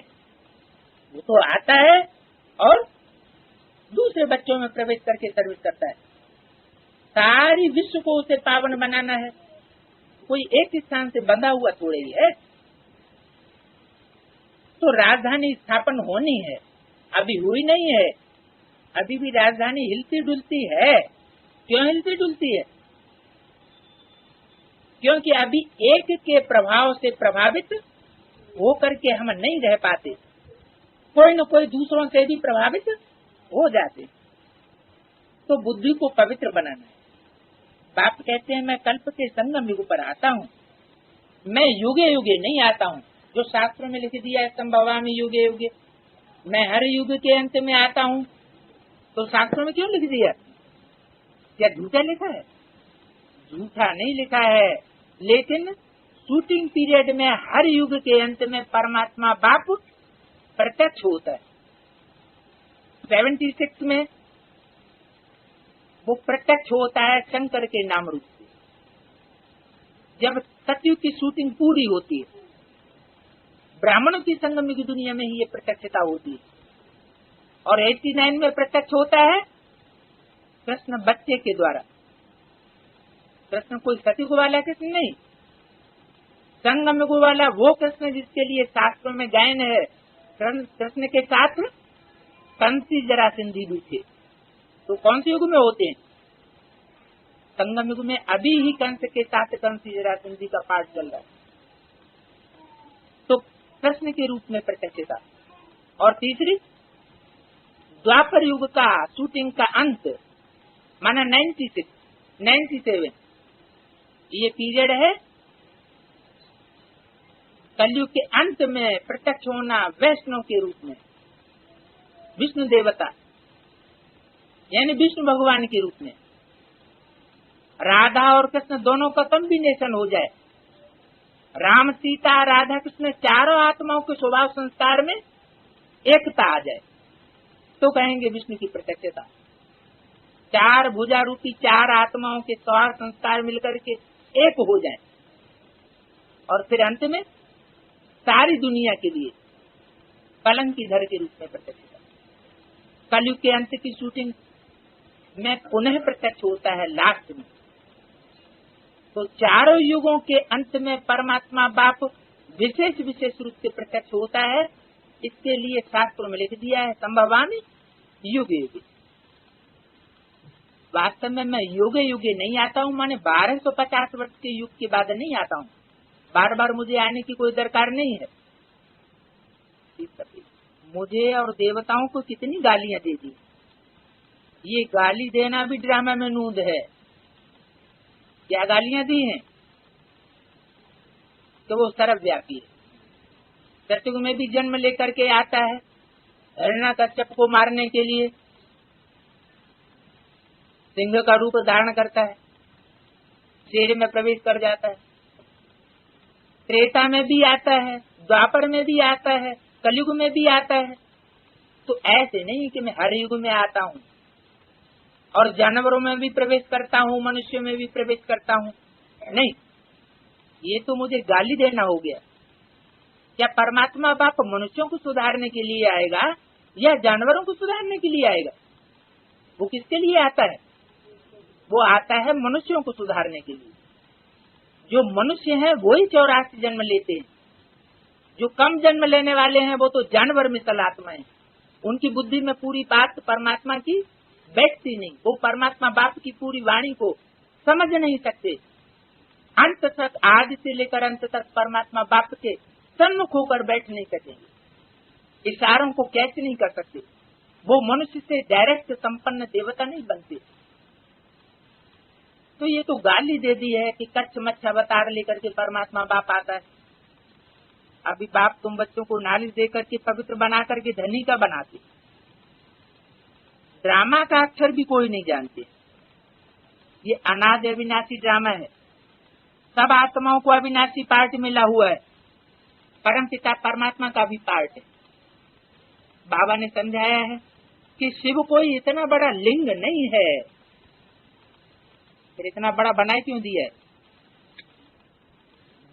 वो तो आता है और दूसरे बच्चों में प्रवेश करके सर्विस करता है। सारी विश्व को उसे पावन बनाना है, कोई एक स्थान से बंधा हुआ थोड़े ही है। तो राजधानी स्थापन होनी है, अभी हुई नहीं है, अभी भी राजधानी हिलती डुलती है। क्यों हिलती डुलती है? क्योंकि अभी एक के प्रभाव से प्रभावित हो करके हम नहीं रह पाते, कोई न कोई दूसरों से भी प्रभावित हो जाते। तो बुद्धि को पवित्र बनाना है। बाप कहते हैं मैं कल्प के संगम युग पर आता हूँ, मैं युगे युगे नहीं आता हूँ। जो शास्त्रों में लिख दिया है संभवामि युगे युगे, मैं हर युग के अंत में आता हूँ, तो शास्त्रों में क्यों लिख दिया? क्या झूठा लिखा है? झूठा नहीं लिखा है, लेकिन शूटिंग पीरियड में हर युग के अंत में परमात्मा बाप प्रत्यक्ष होता है। 76 में वो प्रत्यक्ष होता है शंकर के नाम रूप से, जब सतयुग की शूटिंग पूरी होती है। ब्राह्मणों की संगम की दुनिया में ही ये प्रत्यक्षता होती है। और 89 में प्रत्यक्ष होता है कृष्ण बच्चे के द्वारा। कृष्ण कोई सतयुग वाला कृष्ण नहीं, संगम युग वाला वो कृष्ण जिसके लिए शास्त्रों में गायन है। कृष्ण के साथ कंसी जरासंधी भी थे। तो कौन से युग में होते हैं? संगम युग में। अभी ही कंस के साथ कंसी जरासंधी का पाठ चल रहा है। तो कृष्ण के रूप में प्रत्यक्षता। और तीसरी द्वापर युग का शूटिंग का अंत माना 96, 97, ये पीरियड है कलयुग के अंत में प्रत्यक्ष होना वैष्णव के रूप में, विष्णु देवता यानी विष्णु भगवान के रूप में। राधा और कृष्ण दोनों का कॉम्बिनेशन हो जाए, राम सीता राधा कृष्ण चारों आत्माओं के स्वभाव संस्कार में एकता आ जाए, तो कहेंगे विष्णु की प्रत्यक्षता। चार भुजा रूपी चार आत्माओं के स्वभाव संस्कार मिलकर के एक हो जाए, और फिर अंत में सारी दुनिया के लिए कलंक की धर के रूप में प्रत्यक्ष होता है। कलयुग के अंत की शूटिंग में पुनः प्रत्यक्ष होता है लास्ट में। तो चारों युगों के अंत में परमात्मा बाप विशेष विशेष रूप से प्रत्यक्ष होता है। इसके लिए शास्त्रों में लिख दिया है संभवामि युगे युगे। वास्तव में मैं युगे युगे नहीं आता हूँ, माने 1250 वर्ष के युग के बाद नहीं आता हूँ। बार बार मुझे आने की कोई दरकार नहीं है। मुझे और देवताओं को कितनी गालियां दे दी। ये गाली देना भी ड्रामा में नूंद है। क्या गालियां दी हैं तो वो सर्वव्यापी है। सतयुग में भी जन्म लेकर के आता है हिरण्याकश्यप को मारने के लिए, सिंह का रूप धारण करता है, शेर में प्रवेश कर जाता है। त्रेता में भी आता है, द्वापर में भी आता है, कलयुग में भी आता है। तो ऐसे नहीं कि मैं हर युग में आता हूँ और जानवरों में भी प्रवेश करता हूँ, मनुष्यों में भी प्रवेश करता हूँ। नहीं, ये तो मुझे गाली देना हो गया। क्या परमात्मा बाप मनुष्यों को सुधारने के लिए आएगा या जानवरों को सुधारने के लिए आएगा? वो किसके लिए आता है? वो आता है मनुष्यों को सुधारने के लिए। जो मनुष्य हैं वो ही 84 जन्म लेते हैं। जो कम जन्म लेने वाले हैं वो तो जानवर मिसल आत्मा है। उनकी बुद्धि में पूरी बात परमात्मा की बैठती नहीं। वो परमात्मा बाप की पूरी वाणी को समझ नहीं सकते। अंत तक, आदि से लेकर अंत तक परमात्मा बाप के सन्मुख होकर बैठ नहीं सकेंगे। इशारों को कैच नहीं कर सकते। वो मनुष्य से डायरेक्ट संपन्न देवता नहीं बनते। तो ये तो गाली दे दी है कि कच्छ मच्छ अवतार लेकर के परमात्मा बाप आता है। अभी बाप तुम बच्चों को नॉलेज देकर के पवित्र बना करके धनी का बनाते। ड्रामा का अक्षर भी कोई नहीं जानते। ये अनादि अविनाशी ड्रामा है। सब आत्माओं को अविनाशी पार्ट मिला हुआ है। परम पिता परमात्मा का भी पार्ट है। बाबा ने समझाया है कि शिव कोई इतना बड़ा लिंग नहीं है। फिर इतना बड़ा बनाए क्यों दिया है?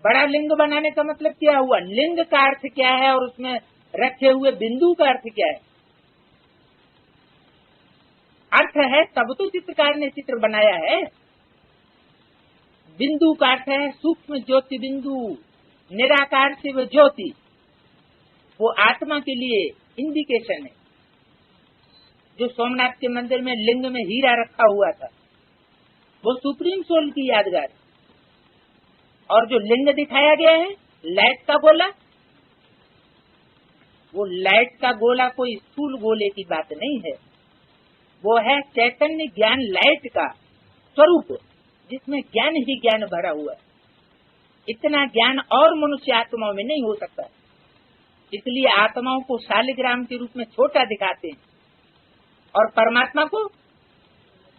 बड़ा लिंग बनाने का मतलब क्या हुआ? लिंग का अर्थ क्या है और उसमें रखे हुए बिंदु का अर्थ क्या है? अर्थ है तब तो चित्रकार ने चित्र बनाया है। बिंदु का अर्थ है सूक्ष्म ज्योति बिंदु, निराकार शिव ज्योति। वो आत्मा के लिए इंडिकेशन है। जो सोमनाथ के मंदिर में लिंग में हीरा रखा हुआ था वो सुप्रीम सोल की यादगार। और जो लिंग दिखाया गया है लाइट का गोला, वो लाइट का गोला कोई स्थूल गोले की बात नहीं है। वो है चैतन्य ज्ञान लाइट का स्वरूप, जिसमें ज्ञान ही ज्ञान भरा हुआ है। इतना ज्ञान और मनुष्य आत्माओं में नहीं हो सकता। इसलिए आत्माओं को शालिग्राम के रूप में छोटा दिखाते हैं और परमात्मा को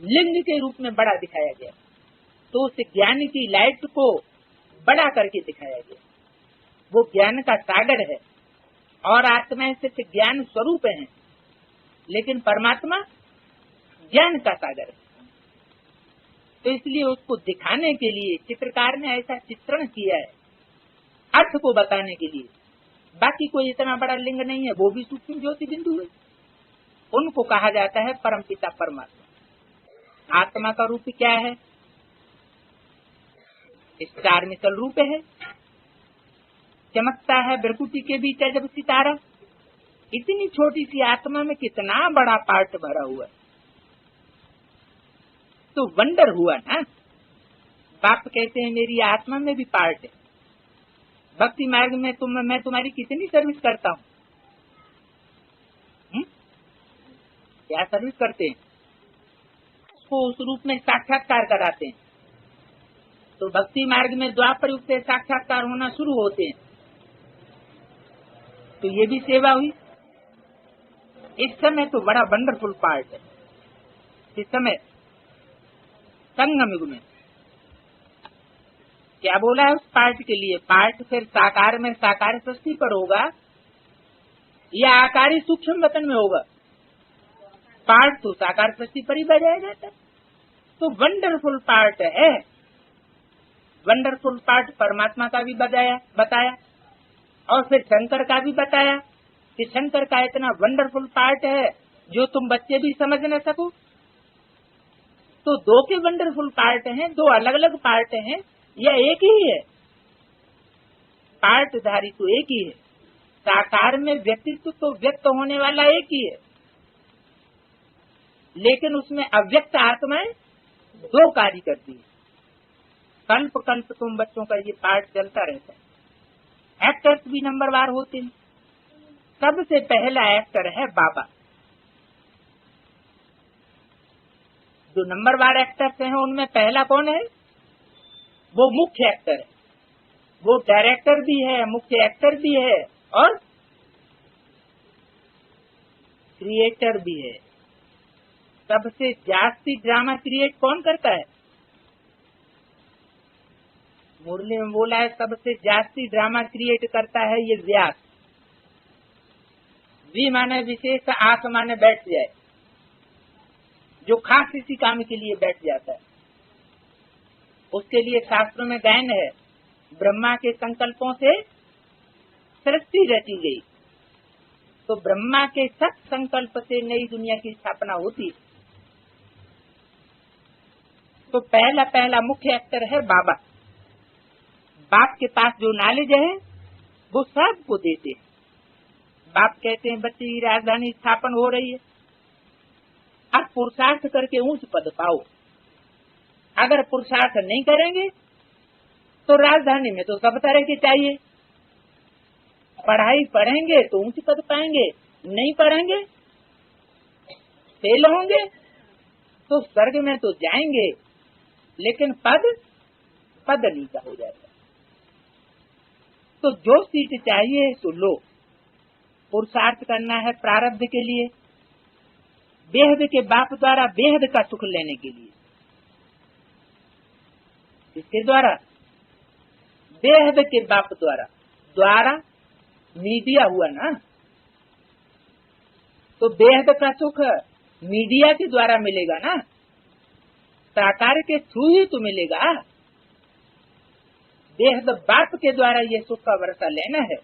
लिंग के रूप में बड़ा दिखाया गया। तो उस ज्ञान की लाइट को बड़ा करके दिखाया गया। वो ज्ञान का सागर है और आत्मा सिर्फ ज्ञान स्वरूप है, लेकिन परमात्मा ज्ञान का सागर है। तो इसलिए उसको दिखाने के लिए चित्रकार ने ऐसा चित्रण किया है, अर्थ को बताने के लिए। बाकी कोई इतना बड़ा लिंग नहीं है। वो भी सूक्ष्म ज्योति बिंदु है। उनको कहा जाता है परमपिता परमात्मा। आत्मा का रूप क्या है? स्टार मिसल रूप है। चमकता है बिरकुटी के बीच जब सितारा। इतनी छोटी सी आत्मा में कितना बड़ा पार्ट भरा हुआ है। तो वंडर हुआ ना। बाप कहते हैं मेरी आत्मा में भी पार्ट है। भक्ति मार्ग में मैं तुम्हारी कितनी सर्विस करता हूँ। क्या सर्विस करते हैं? उसको उस रूप में साक्षात्कार कराते हैं। तो भक्ति मार्ग में द्वापर युग से साक्षात्कार होना शुरू होते हैं। तो ये भी सेवा हुई। इस समय तो बड़ा वंडरफुल पार्ट है। इस समय संगम युग में क्या बोला है उस पार्ट के लिए? पार्ट फिर साकार में साकार सृष्टि पर होगा या आकारी सूक्ष्म वतन में होगा? पार्ट तो साकार सृष्टि पर ही बजाया जाता है। तो वंडरफुल पार्ट है। वंडरफुल पार्ट परमात्मा का भी बताया और फिर शंकर का भी बताया कि शंकर का इतना वंडरफुल पार्ट है जो तुम बच्चे भी समझ न सको। तो दो के वंडरफुल पार्ट हैं, दो अलग अलग पार्ट हैं या एक ही है? पार्टधारी तो एक ही है। साकार में व्यक्तित्व तो व्यक्त होने वाला एक ही है, लेकिन उसमें अव्यक्त आत्माएं दो कार्य करती है। कल्प कल्प तुम बच्चों का ये पार्ट चलता रहता है। एक्टर्स भी नंबरवार होते हैं। सबसे पहला एक्टर है बाबा। जो नंबरवार एक्टर्स हैं उनमें पहला कौन है? वो मुख्य एक्टर है। वो डायरेक्टर भी है, मुख्य एक्टर भी है और क्रिएटर भी है। सबसे जास्ती ड्रामा क्रिएट कौन करता है? मुरली में बोला है सबसे जास्ती ड्रामा क्रिएट करता है ये व्यास। वी माने विशेष, आस माने बैठ जाए, जो खास इसी काम के लिए बैठ जाता है। उसके लिए शास्त्रों में गायन है, ब्रह्मा के संकल्पों से सृष्टि रची गई, तो ब्रह्मा के सत संकल्प से नई दुनिया की स्थापना होती। तो पहला पहला मुख्य एक्टर है बाबा। बाप के पास जो नॉलेज है वो सबको देते हैं। बाप कहते हैं बच्चे की राजधानी स्थापन हो रही है, अब पुरुषार्थ करके ऊंच पद पाओ। अगर पुरुषार्थ नहीं करेंगे तो राजधानी में तो सब तरह के चाहिए। पढ़ाई पढ़ेंगे तो ऊंच पद पाएंगे, नहीं पढ़ेंगे फेल होंगे तो स्वर्ग में तो जाएंगे, लेकिन पद नहीं का हो जाएगा। तो जो सीट चाहिए तो लो। पुरुषार्थ करना है प्रारब्ध के लिए, बेहद के बाप द्वारा बेहद का सुख लेने के लिए। इसके द्वारा बेहद के बाप द्वारा मीडिया हुआ ना, तो बेहद का सुख मीडिया के द्वारा मिलेगा ना, साकार के थ्रू ही तो मिलेगा। बेहद बाप के द्वारा ये सुख का वर्षा लेना है,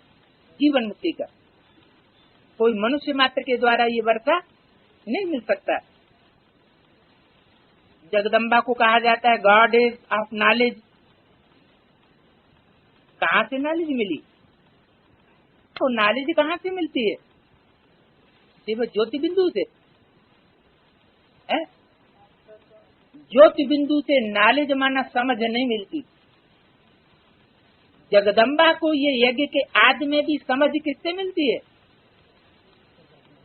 जीवन मुक्ति का। कोई मनुष्य मात्र के द्वारा ये वर्षा नहीं मिल सकता। जगदम्बा को कहा जाता है गॉड इज ऑफ नॉलेज। कहाँ से नॉलेज मिली? तो नॉलेज कहाँ से मिलती है? सिर्फ ज्योति बिंदु से। ज्योति बिंदु से नॉलेज माना समझ नहीं मिलती। जगदम्बा को ये यज्ञ के आदि में भी समझ किससे मिलती है?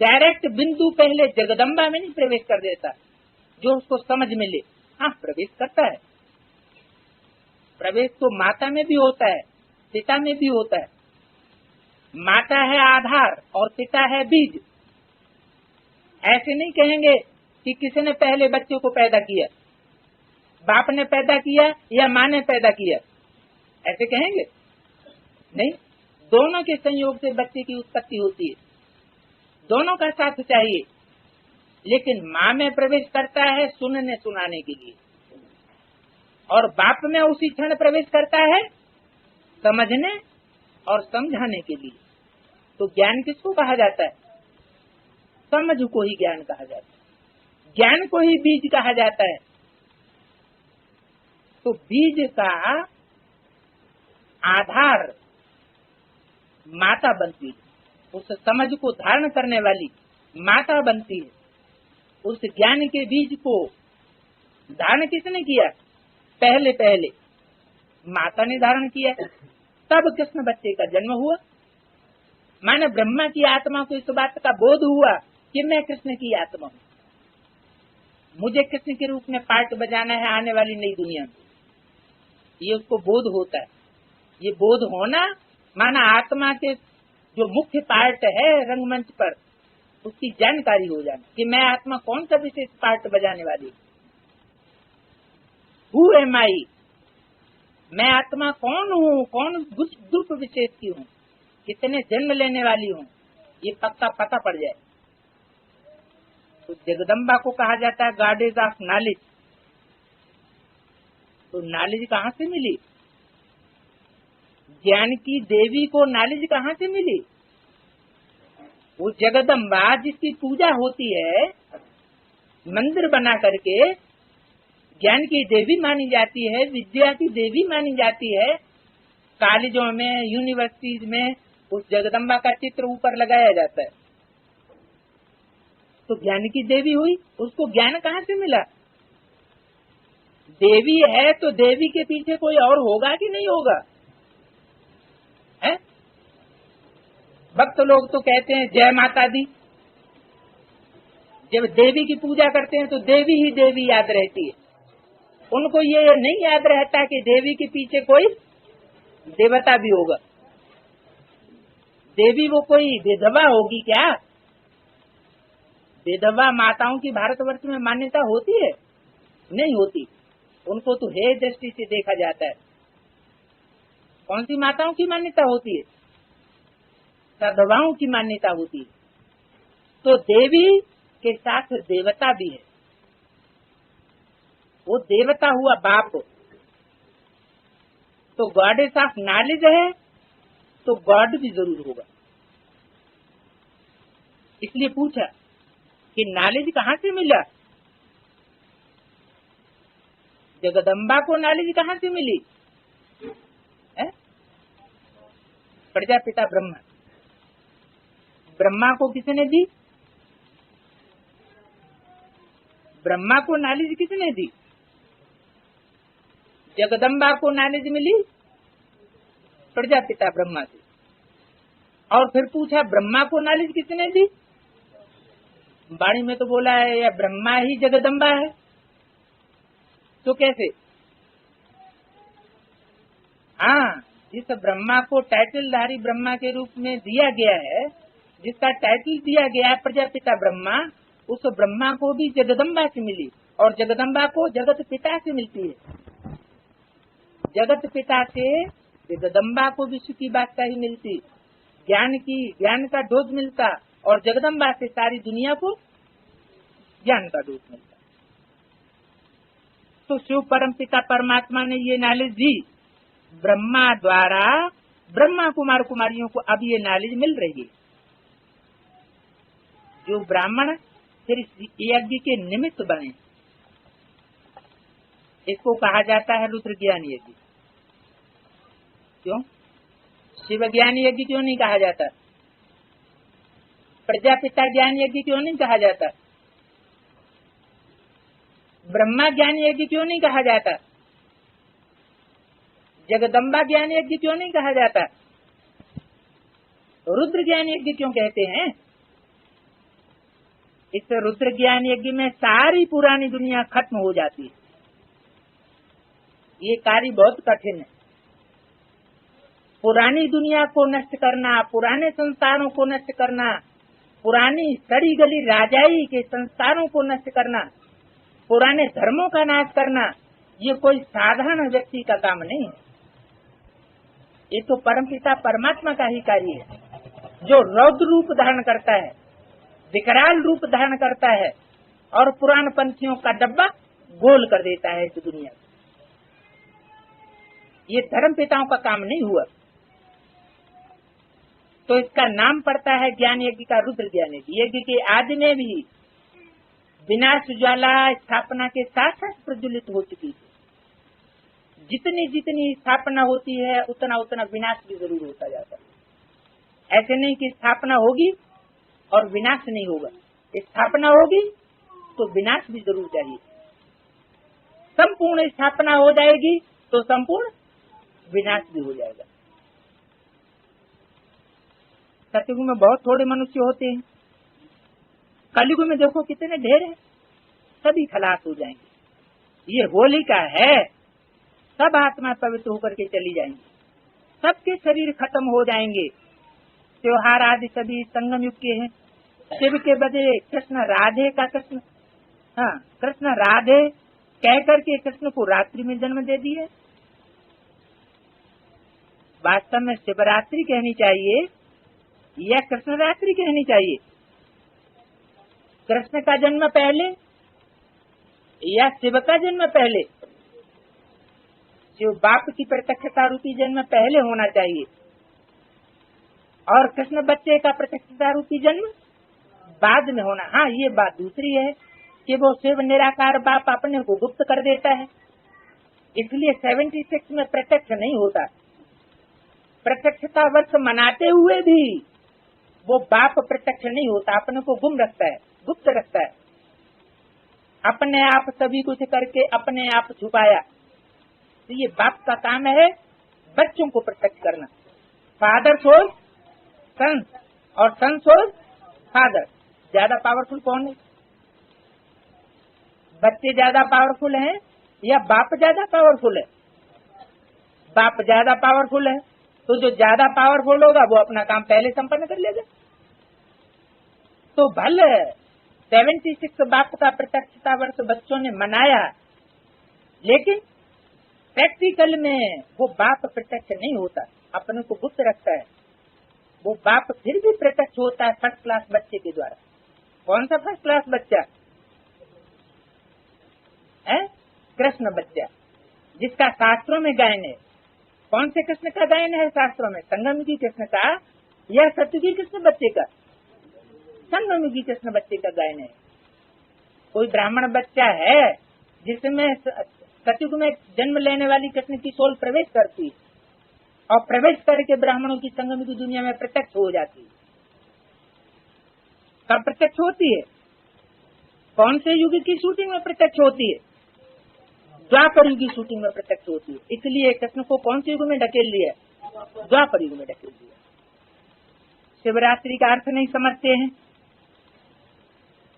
डायरेक्ट बिंदु पहले जगदम्बा में नहीं प्रवेश कर देता, जो उसको समझ मिले। हाँ, प्रवेश करता है। प्रवेश तो माता में भी होता है, पिता में भी होता है। माता है आधार और पिता है बीज। ऐसे नहीं कहेंगे कि किसी ने पहले बच्चे को पैदा किया, बाप ने पैदा किया या माँ ने पैदा किया, ऐसे कहेंगे नहीं। दोनों के संयोग से बच्चे की उत्पत्ति होती है, दोनों का साथ चाहिए। लेकिन माँ में प्रवेश करता है सुनने सुनाने के लिए, और बाप में उसी क्षण प्रवेश करता है समझने और समझाने के लिए। तो ज्ञान किसको कहा जाता है? समझ को ही ज्ञान कहा जाता है, ज्ञान को ही बीज कहा जाता है। तो बीज का आधार माता बनती है, उस समझ को धारण करने वाली माता बनती है। उस ज्ञान के बीज को धारण किसने किया? पहले माता ने धारण किया, तब कृष्ण बच्चे का जन्म हुआ। माने ब्रह्मा की आत्मा को इस बात का बोध हुआ कि मैं कृष्ण की आत्मा हूँ, मुझे कृष्ण के रूप में पार्ट बजाना है आने वाली नई दुनिया में। ये उसको बोध होता है। ये बोध होना माना आत्मा के जो मुख्य पार्ट है रंगमंच पर, उसकी जानकारी हो जाना कि मैं आत्मा कौन सा विशेष पार्ट बजाने वाली, हु एम आई, मैं आत्मा कौन हूँ, कौन ग्रुप विशेष की हूँ, कितने जन्म लेने वाली हूँ, ये पता पड़ जाए। तो जगदम्बा को कहा जाता है गॉडेज ऑफ नॉलेज। तो नॉलेज कहाँ से मिली? ज्ञान की देवी को नॉलेज कहाँ से मिली? वो जगदम्बा जिसकी पूजा होती है मंदिर बना करके, ज्ञान की देवी मानी जाती है, विद्या की देवी मानी जाती है। कॉलेजों में, यूनिवर्सिटीज में उस जगदम्बा का चित्र ऊपर लगाया जाता है। तो ज्ञान की देवी हुई, उसको ज्ञान कहाँ से मिला? देवी है तो देवी के पीछे कोई और होगा कि नहीं होगा? है? भक्त लोग तो कहते हैं जय माता दी। जब देवी की पूजा करते हैं तो देवी ही देवी याद रहती है। उनको ये नहीं याद रहता कि देवी के पीछे कोई देवता भी होगा। देवी वो कोई विधवा होगी क्या? विधवा माताओं की भारतवर्ष में मान्यता होती है? नहीं होती। उनको तो हे दृष्टि से देखा जाता है। कौन सी माताओं की मान्यता होती है? सधवाओं की मान्यता होती है। तो देवी के साथ देवता भी है। वो देवता हुआ बाप। तो गॉडेस ऑफ नॉलेज है तो गॉड भी जरूर होगा। इसलिए पूछा कि नॉलेज कहाँ से मिला? जगदम्बा को नॉलेज कहाँ से मिली? प्रजापिता ब्रह्मा। ब्रह्मा को किसने दी? ब्रह्मा को नॉलेज किसने दी? जगदम्बा को नॉलेज मिली प्रजापिता ब्रह्मा से। और फिर पूछा ब्रह्मा को नॉलेज किसने दी? वाणी में तो बोला है या ब्रह्मा ही जगदम्बा है। तो कैसे? हाँ, जिस ब्रह्मा को टाइटलधारी ब्रह्मा के रूप में दिया गया है, जिसका टाइटल दिया गया है प्रजापिता ब्रह्मा, उस ब्रह्मा को भी जगदम्बा से मिली और जगदम्बा को जगत पिता से मिलती है। जगत पिता से जगदम्बा को विश्व की बादशाही मिलती, ज्ञान का डोज मिलता और जगदम्बा से सारी दुनिया को ज्ञान का डोज मिलता। तो शिव परम पिता परमात्मा ने ये नॉलेज दी ब्रह्मा द्वारा। ब्रह्मा कुमार कुमारियों को अब ये नॉलेज मिल रही है। जो ब्राह्मण फिर यज्ञ के निमित्त बने, इसको कहा जाता है रुद्र ज्ञान यज्ञ। क्यों? शिव ज्ञान यज्ञ क्यों नहीं कहा जाता? प्रजापिता ज्ञान यज्ञ क्यों नहीं कहा जाता? ब्रह्मा ज्ञान यज्ञ क्यों नहीं कहा जाता? जगदम्बा ज्ञान यज्ञ क्यों नहीं कहा जाता? रुद्र ज्ञान यज्ञ क्यों कहते हैं? इस रुद्र ज्ञान यज्ञ में सारी पुरानी दुनिया खत्म हो जाती है। ये कार्य बहुत कठिन है। पुरानी दुनिया को नष्ट करना, पुराने संस्कारों को नष्ट करना, पुरानी सड़ी गली राजाई के संस्कारों को नष्ट करना, पुराने धर्मों का नाश करना, ये कोई साधारण व्यक्ति का काम नहीं है। ये तो परमपिता परमात्मा का ही कार्य है, जो रौद्र रूप धारण करता है, विकराल रूप धारण करता है और पुराण पंथियों का डब्बा गोल कर देता है इस दुनिया। ये धर्म पिताओं का काम नहीं हुआ। तो इसका नाम पड़ता है ज्ञान यज्ञ का, रुद्र ज्ञान यज्ञ। यज्ञ के आदि में भी विनाश ज्वाला स्थापना के साथ साथ प्रज्वलित हो चुकी है। जितनी जितनी स्थापना होती है उतना उतना विनाश भी जरूर होता जाता है। ऐसे नहीं कि स्थापना होगी और विनाश नहीं होगा। स्थापना होगी तो विनाश भी जरूर चाहिए। संपूर्ण स्थापना हो जाएगी तो संपूर्ण विनाश भी हो जाएगा। सतयुग में बहुत थोड़े मनुष्य होते हैं, कलयुग में देखो कितने ढेर हैं, सभी खलास हो जाएंगे। ये होलिका है, सब आत्मा पवित्र होकर के चली जाएंगी, सबके शरीर खत्म हो जाएंगे। त्योहार आदि सभी संगम युग के हैं। शिव के बदले कृष्ण राधे का कृष्ण राधे कह करके कृष्ण को रात्रि में जन्म दे दिए। वास्तव में शिवरात्रि कहनी चाहिए या कृष्ण रात्रि कहनी चाहिए? कृष्ण का जन्म पहले या शिव का जन्म पहले? जो बाप की प्रत्यक्षता रूपी जन्म पहले होना चाहिए और कृष्ण बच्चे का प्रत्यक्षता रूपी जन्म बाद में होना। हाँ, ये बात दूसरी है कि वो शिव निराकार बाप अपने को गुप्त कर देता है, इसलिए 76 में प्रत्यक्ष नहीं होता। प्रत्यक्षता वर्ष मनाते हुए भी वो बाप प्रत्यक्ष नहीं होता, अपने को गुम रखता है, गुप्त रखता है। अपने आप सभी कुछ करके अपने आप छुपाया। तो ये बाप का काम है बच्चों को प्रत्यक्ष करना। फादर सोल सन और सन सोल फादर। ज्यादा पावरफुल कौन है? बच्चे ज्यादा पावरफुल हैं या बाप ज्यादा पावरफुल है? बाप ज्यादा पावरफुल है, तो जो ज्यादा पावरफुल होगा वो अपना काम पहले संपन्न कर लेगा। तो भले 76 बाप का प्रत्यक्षता वर्ष बच्चों ने मनाया, लेकिन प्रैक्टिकल में वो बाप प्रत्यक्ष नहीं होता, अपने को गुप्त रखता है। वो बाप फिर भी प्रत्यक्ष होता है फर्स्ट क्लास बच्चे के द्वारा। कौन सा फर्स्ट क्लास बच्चा है? कृष्ण बच्चा, जिसका शास्त्रों में गायन है। कौन से कृष्ण का गायन है शास्त्रों में? संगमयुगी कृष्ण का या सतयुगी कृष्ण बच्चे का? संगमयुगी कृष्ण बच्चे का गायन है। कोई ब्राह्मण बच्चा है जिसमें सतयुग में जन्म लेने वाली कृष्ण की सोल प्रवेश करती है और प्रवेश करके ब्राह्मणों की संगम की दुनिया में प्रत्यक्ष हो जाती है। कब प्रत्यक्ष होती है? कौन से युग की शूटिंग में प्रत्यक्ष होती है? द्वापर युग की शूटिंग में प्रत्यक्ष होती है। इसलिए कृष्ण को कौन से युग में ढकेल दिया? द्वापर युग में ढकेल दिया। शिवरात्रि का अर्थ नहीं समझते हैं।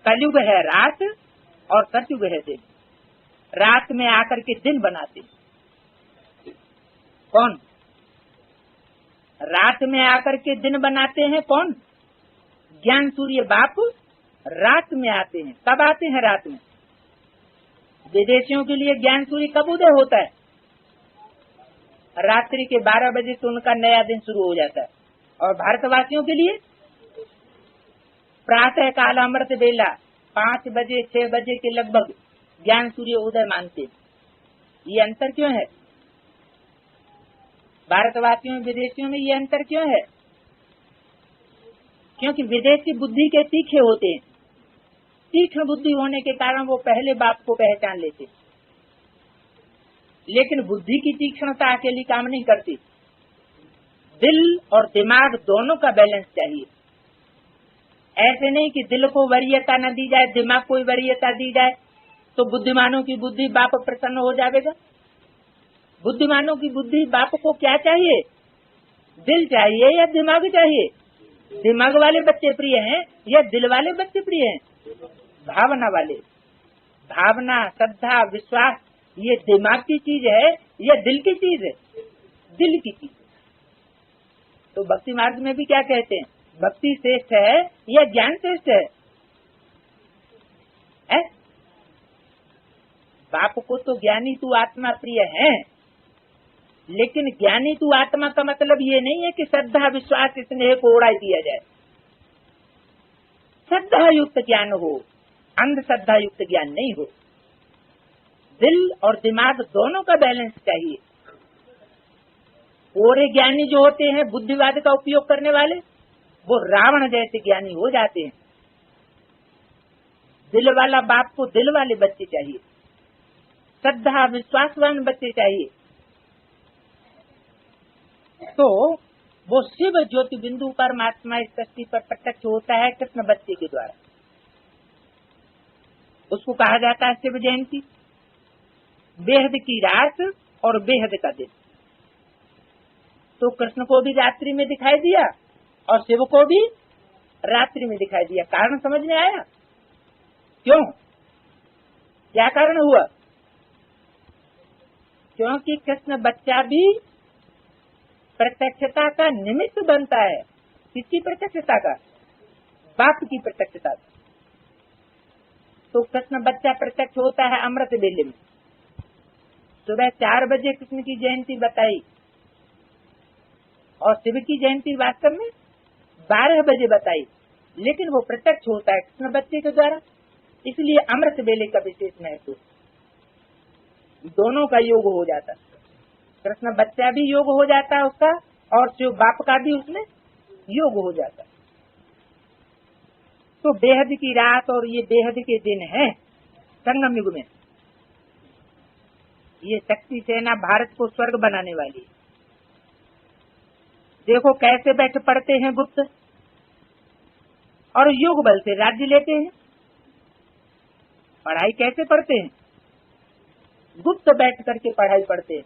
कलयुग है रात और सतयुग है दिन। रात में आकर के दिन बनाते। कौन? रात में आकर के दिन बनाते हैं कौन? ज्ञान सूर्य बाप रात में आते हैं। कब आते हैं रात में? विदेशियों के लिए ज्ञान सूर्य कब उदय होता है? रात्रि के 12 बजे से उनका नया दिन शुरू हो जाता है। और भारतवासियों के लिए प्रातः काल अमृत बेला 5 बजे 6 बजे के लगभग ज्ञान सूर्य उदय मानते। ये अंतर क्यों है? भारतवासियों में विदेशियों में ये अंतर क्यों है? क्योंकि विदेशी बुद्धि के तीखे होते हैं। तीक्ष्ण बुद्धि होने के कारण वो पहले बाप को पहचान लेते, लेकिन बुद्धि की तीक्ष्णता अकेली काम नहीं करती। दिल और दिमाग दोनों का बैलेंस चाहिए। ऐसे नहीं कि दिल को वरीयता न दी जाए, दिमाग को वरीयता दी जाए तो बुद्धिमानों की बुद्धि बाप प्रसन्न हो जाएगा। बुद्धिमानों की बुद्धि बाप को क्या चाहिए? दिल चाहिए या दिमाग चाहिए? दिमाग वाले बच्चे प्रिय हैं या दिल वाले बच्चे प्रिय हैं? भावना वाले। भावना, श्रद्धा, विश्वास ये दिमाग की चीज है या दिल की चीज है? दिल की चीज। तो भक्ति मार्ग में भी क्या कहते हैं? भक्ति श्रेष्ठ है या ज्ञान श्रेष्ठ है? बाप को तो ज्ञानी तू आत्मा प्रिय है, लेकिन ज्ञानी तू आत्मा का मतलब ये नहीं है कि श्रद्धा विश्वास स्नेह को उड़ा दिया जाए। श्रद्धा युक्त ज्ञान हो, अंधश्रद्धा युक्त ज्ञान नहीं हो। दिल और दिमाग दोनों का बैलेंस चाहिए। पूरे ज्ञानी जो होते हैं बुद्धिवाद का उपयोग करने वाले, वो रावण जैसे ज्ञानी हो जाते हैं। दिल वाला बाप को दिल वाले बच्चे चाहिए, श्रद्धा विश्वासवान बच्चे चाहिए। तो वो शिव ज्योति बिंदु परमात्मा इस सृष्टि पर प्रत्यक्ष होता है कृष्ण बच्चे के द्वारा। उसको कहा जाता है शिव जयंती। बेहद की रात और बेहद का दिन। तो कृष्ण को भी रात्रि में दिखाई दिया और शिव को भी रात्रि में दिखाई दिया। कारण समझ में आया? क्यों? क्या कारण हुआ? क्योंकि कृष्ण बच्चा भी प्रत्यक्षता का निमित्त बनता है। किसकी प्रत्यक्षता का? बाप की प्रत्यक्षता का। तो कृष्ण बच्चा प्रत्यक्ष होता है अमृत बेले में। सुबह 4 बजे कृष्ण की जयंती बताई और शिव की जयंती वास्तव में 12 बजे बताई, लेकिन वो प्रत्यक्ष होता है कृष्ण बच्चे के द्वारा। इसलिए अमृत बेले का विशेष महत्व, दोनों का योग हो जाता। कृष्ण बच्चा भी योग हो जाता है उसका, और जो बाप का भी उसमें योग हो जाता है। तो बेहद की रात और ये बेहद के दिन है संगम युग में। ये शक्ति सेना भारत को स्वर्ग बनाने वाली है। देखो कैसे बैठ पड़ते हैं गुप्त, और योग बल से राज्य लेते हैं। पढ़ाई कैसे पढ़ते हैं? गुप्त बैठ करके पढ़ाई पढ़ते हैं।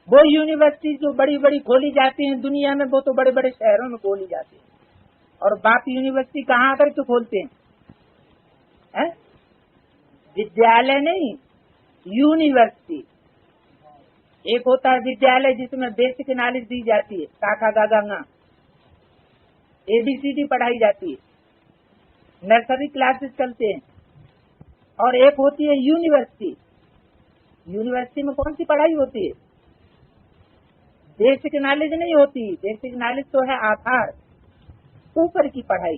वो यूनिवर्सिटी जो बड़ी बड़ी खोली जाती हैं दुनिया में, वो तो बड़े बड़े शहरों में खोली जाती है, और बाप यूनिवर्सिटी कहाँ आकर के खोलते हैं? विद्यालय नहीं, यूनिवर्सिटी। एक होता है विद्यालय जिसमें बेसिक नॉलेज दी जाती है, काका गागा गा, ABCD पढ़ाई जाती है, नर्सरी क्लासेस चलते हैं। और एक होती है यूनिवर्सिटी। यूनिवर्सिटी में कौन सी पढ़ाई होती है? बेसिक नॉलेज नहीं होती। बेसिक नॉलेज तो है आधार, ऊपर की पढ़ाई।